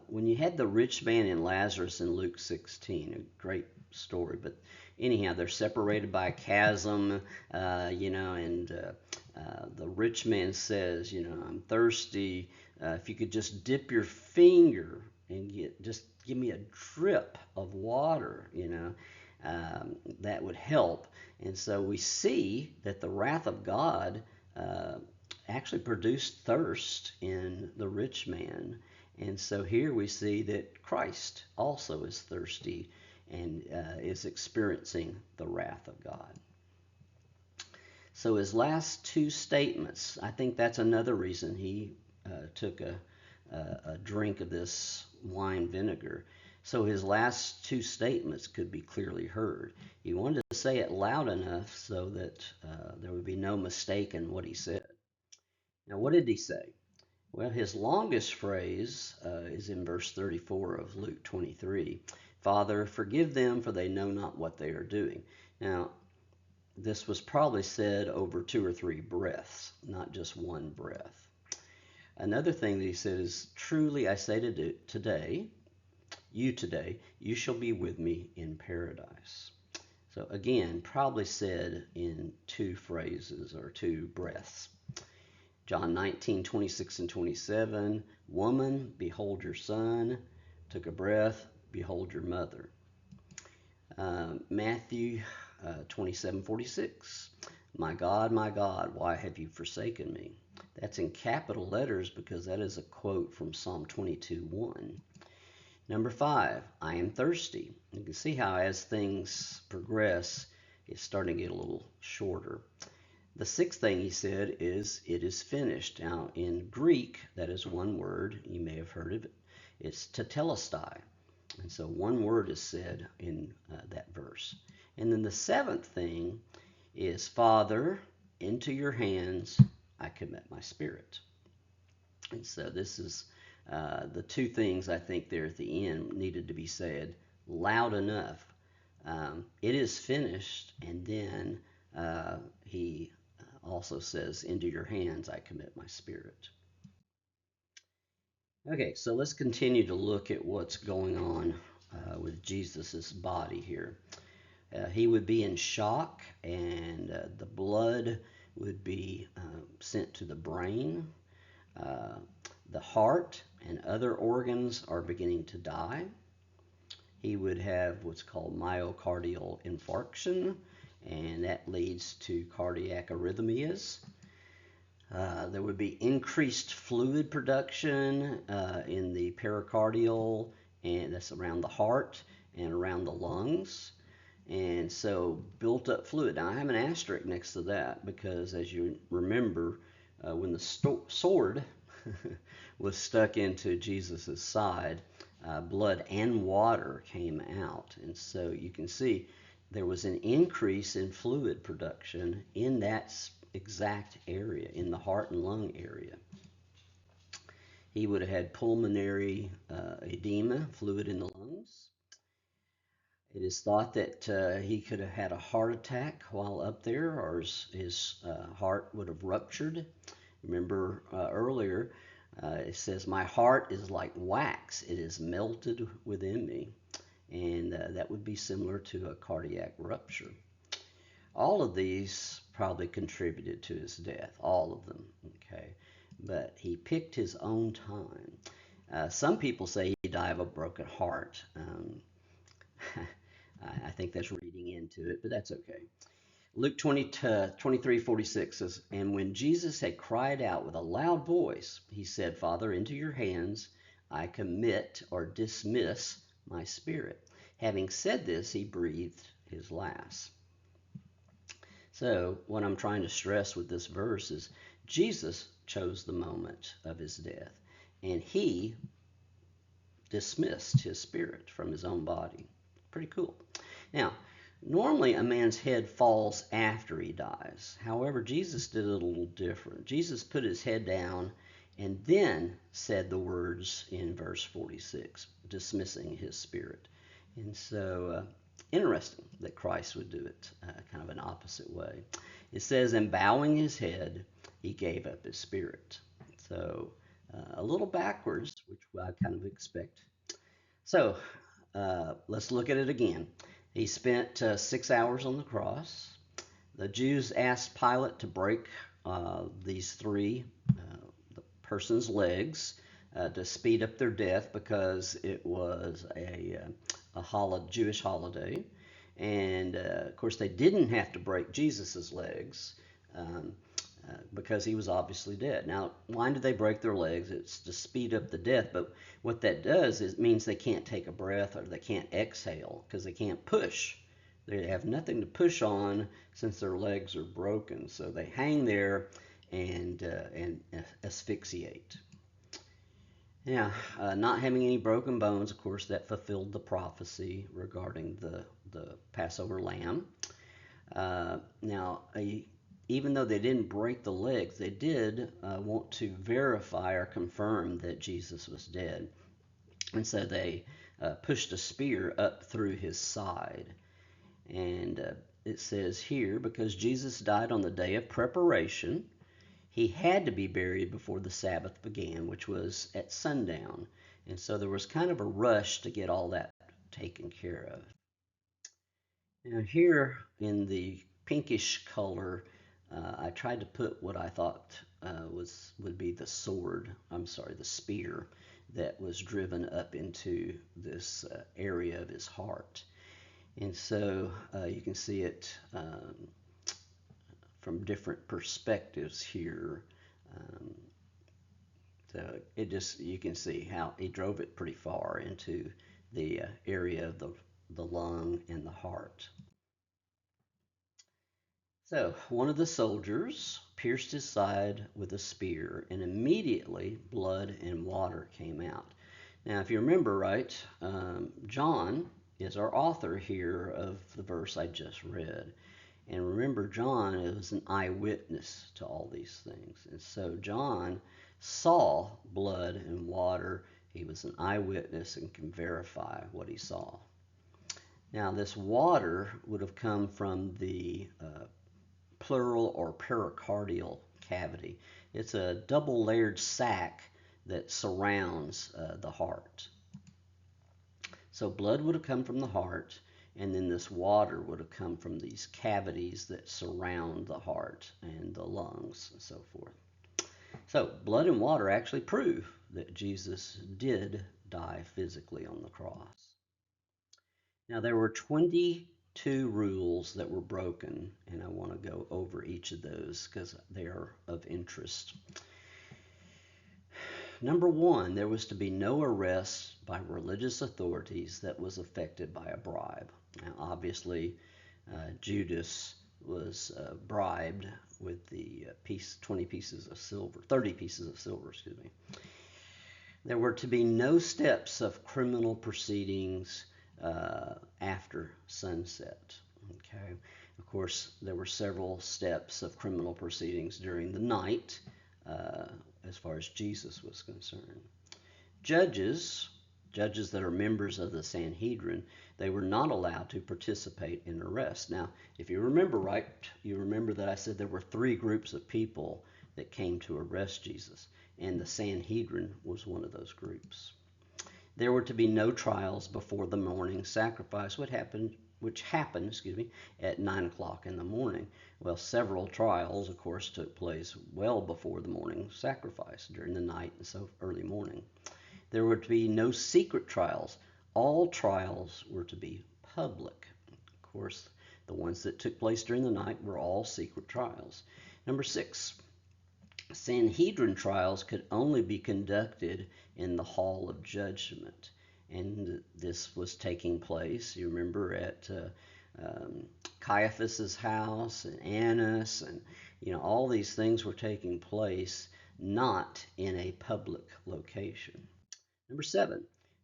when you had the rich man and Lazarus in Luke 16, a great story, but anyhow, they're separated by a chasm, and the rich man says, I'm thirsty. If you could just dip your finger and just give me a drip of water, that would help. And so we see that the wrath of God actually produced thirst in the rich man. And so here we see that Christ also is thirsty and is experiencing the wrath of God. So his last two statements, I think that's another reason he took a drink of this wine vinegar. So his last two statements could be clearly heard. He wanted to say it loud enough so that there would be no mistake in what he said. Now, what did he say? Well, his longest phrase is in verse 34 of Luke 23. Father, forgive them, for they know not what they are doing. Now, this was probably said over 2 or 3 breaths, not just one breath. Another thing that he said is, truly I say today, you shall be with me in paradise. So again, probably said in 2 phrases or 2 breaths. John 19:26 and 27, woman, behold your son. Took a breath, behold your mother. Matthew 27:46, my God, why have you forsaken me? That's in capital letters because that is a quote from Psalm 22:1. Number 5, I am thirsty. You can see how as things progress, it's starting to get a little shorter. The 6th thing he said is, it is finished. Now, in Greek, that is one word. You may have heard of it. It's tetelestai. And so one word is said in that verse. And then the 7th thing is, Father, into your hands I commit my spirit. And so this is the 2 things I think there at the end needed to be said loud enough. It is finished, and then he also says, into your hands I commit my spirit. Okay, so let's continue to look at what's going on with Jesus's body here. He would be in shock, and the blood would be sent to the brain. The heart and other organs are beginning to die. He would have what's called myocardial infarction, and that leads to cardiac arrhythmias. There would be increased fluid production in the pericardial, and that's around the heart and around the lungs. And so built up fluid. Now I have an asterisk next to that because, as you remember, when the sword was stuck into Jesus's side, blood and water came out. And so you can see there was an increase in fluid production in that exact area, in the heart and lung area. He would have had pulmonary edema, fluid in the lungs. It is thought that he could have had a heart attack while up there, or his heart would have ruptured. Remember earlier, it says, my heart is like wax, it is melted within me. And that would be similar to a cardiac rupture. All of these probably contributed to his death, all of them, okay? But he picked his own time. Some people say he died of a broken heart. I think that's reading into it, but that's okay. Luke 20 to 23:46 says, "And when Jesus had cried out with a loud voice, he said, Father, into your hands I commit or dismiss my spirit. Having said this, he breathed his last." So, what I'm trying to stress with this verse is Jesus chose the moment of his death, and he dismissed his spirit from his own body. Pretty cool. Now, normally a man's head falls after he dies. However, Jesus did it a little different. Jesus put his head down and then said the words in verse 46, dismissing his spirit. And so, interesting that Christ would do it kind of an opposite way. It says, and bowing his head, he gave up his spirit. So, a little backwards, which I kind of expect. So, let's look at it again. He spent 6 hours on the cross. The Jews asked Pilate to break these three the person's legs to speed up their death because it was a Jewish holiday. And of course, they didn't have to break Jesus's legs. Because he was obviously dead. Now, why did they break their legs? It's to speed up the death, but what that does is it means they can't take a breath or they can't exhale because they can't push. They have nothing to push on since their legs are broken, so they hang there and asphyxiate. Yeah, not having any broken bones, of course, that fulfilled the prophecy regarding the Passover lamb. Now, even though they didn't break the legs, they did want to verify or confirm that Jesus was dead. And so they pushed a spear up through his side. And it says here, because Jesus died on the day of preparation, he had to be buried before the Sabbath began, which was at sundown. And so there was kind of a rush to get all that taken care of. Now here in the pinkish color, I tried to put what I thought would be the sword. I'm sorry, the spear that was driven up into this area of his heart. And so you can see it from different perspectives here. Um, so it just you can see how he drove it pretty far into the area of the lung and the heart. So one of the soldiers pierced his side with a spear, and immediately blood and water came out. Now, if you remember right, John is our author here of the verse I just read. And remember, John was an eyewitness to all these things. And so John saw blood and water. He was an eyewitness and can verify what he saw. Now, this water would have come from the pleural or pericardial cavity. It's a double layered sac that surrounds the heart. So blood would have come from the heart, and then this water would have come from these cavities that surround the heart and the lungs and so forth. So blood and water actually prove that Jesus did die physically on the cross. Now there were 22 rules that were broken, and I want to go over each of those because they are of interest. Number one, there was to be no arrest by religious authorities that was affected by a bribe. Now, obviously, Judas was bribed with the 20 pieces of silver, 30 pieces of silver, excuse me. There were to be no steps of criminal proceedings after sunset. Okay. Of course, there were several steps of criminal proceedings during the night uh, as far as Jesus was concerned. Judges, judges that are members of the Sanhedrin, they were not allowed to participate in arrest. Now, if you remember right, you remember that I said there were three groups of people that came to arrest Jesus, and the Sanhedrin was one of those groups. There were to be no trials before the morning sacrifice, which happened, at 9 o'clock in the morning. Well, several trials, of course, took place well before the morning sacrifice, during the night and so early morning. There were to be no secret trials. All trials were to be public. Of course, The ones that took place during the night were all secret trials. Number 6, Sanhedrin trials could only be conducted in the hall of judgment. And this was taking place, you remember, at Caiaphas's house and Annas, and all these things were taking place not in a public location. Number 7,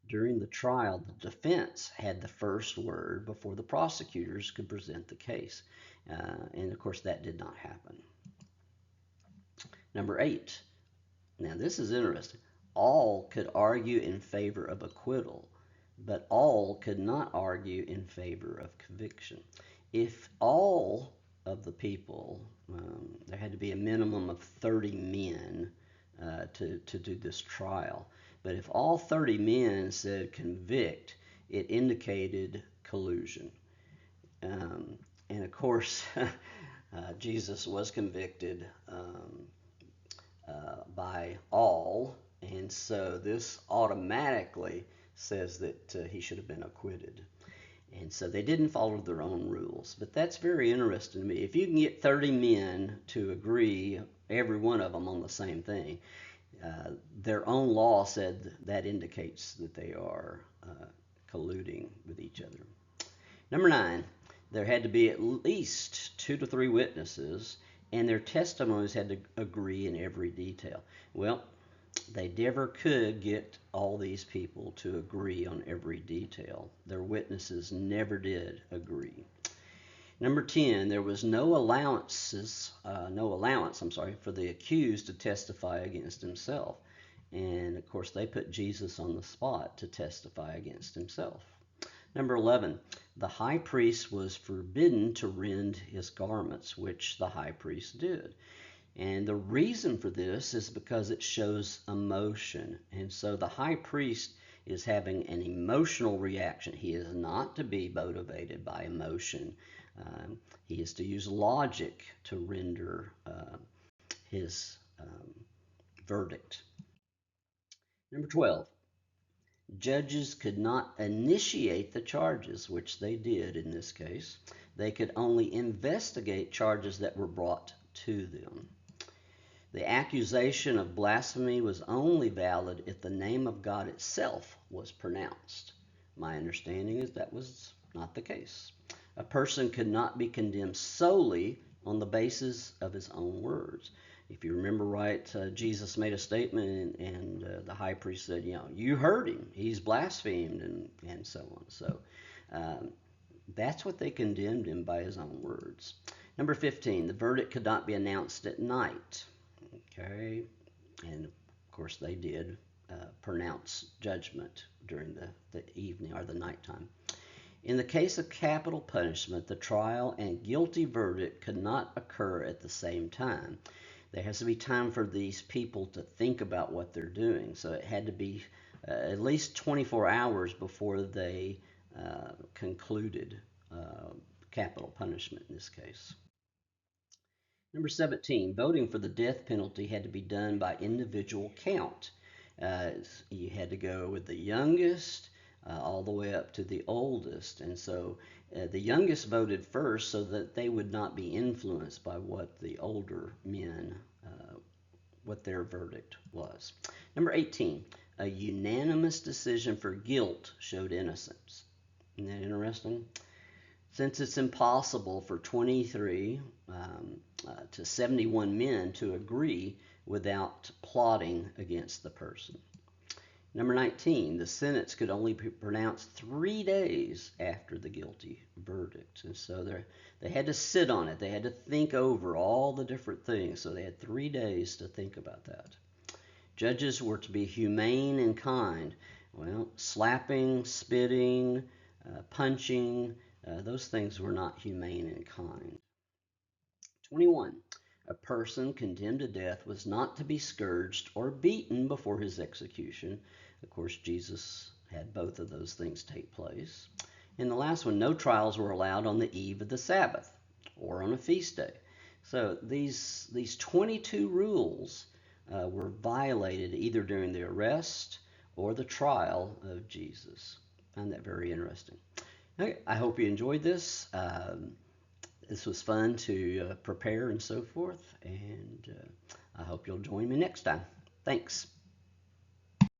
during the trial, the defense had the first word before the prosecutors could present the case. And of course, that did not happen. Number 8, now this is interesting. All could argue in favor of acquittal, but all could not argue in favor of conviction. If all of the people, there had to be a minimum of 30 men to do this trial. But if all 30 men said convict, it indicated collusion. And of course, Jesus was convicted by all, and so this automatically says that he should have been acquitted. And so they didn't follow their own rules. But that's very interesting to me. If you can get 30 men to agree, every one of them on the same thing, their own law said that indicates that they are colluding with each other. Number 9, there had to be at least 2 to 3 witnesses, and their testimonies had to agree in every detail. Well, they never could get all these people to agree on every detail. Their witnesses never did agree. Number 10, there was no allowance, for the accused to testify against himself. And of course, they put Jesus on the spot to testify against himself. Number 11, the high priest was forbidden to rend his garments, which the high priest did. And the reason for this is because it shows emotion. And so the high priest is having an emotional reaction. He is not to be motivated by emotion. He is to use logic to render his verdict. Number 12, judges could not initiate the charges, which they did in this case. They could only investigate charges that were brought to them. The accusation of blasphemy was only valid if the name of God itself was pronounced. My understanding is that was not the case. A person could not be condemned solely on the basis of his own words. If you remember right, Jesus made a statement, and the high priest said, you heard him. He's blasphemed, and so on. So that's what they condemned him, by his own words. Number 15, the verdict could not be announced at night. Okay, and of course they did pronounce judgment during the evening or the nighttime. In the case of capital punishment, the trial and guilty verdict could not occur at the same time. There has to be time for these people to think about what they're doing. So it had to be at least 24 hours before they concluded capital punishment in this case. Number 17, voting for the death penalty had to be done by individual count. You had to go with the youngest all the way up to the oldest. And so the youngest voted first so that they would not be influenced by what the older men, what their verdict was. Number 18, a unanimous decision for guilt showed innocence. Isn't that interesting? Since it's impossible for 23 to 71 men to agree without plotting against the person. Number 19, the sentence could only be pronounced 3 days after the guilty verdict. And so they had to sit on it. They had to think over all the different things. So they had 3 days to think about that. Judges were to be humane and kind. Well, slapping, spitting, punching, those things were not humane and kind. 21. A person condemned to death was not to be scourged or beaten before his execution. Of course, Jesus had both of those things take place. And the last one, no trials were allowed on the eve of the Sabbath or on a feast day. So these 22 rules were violated either during the arrest or the trial of Jesus. I find that very interesting. Okay, I hope you enjoyed this. this was fun to prepare and so forth, and I hope you'll join me next time. Thanks.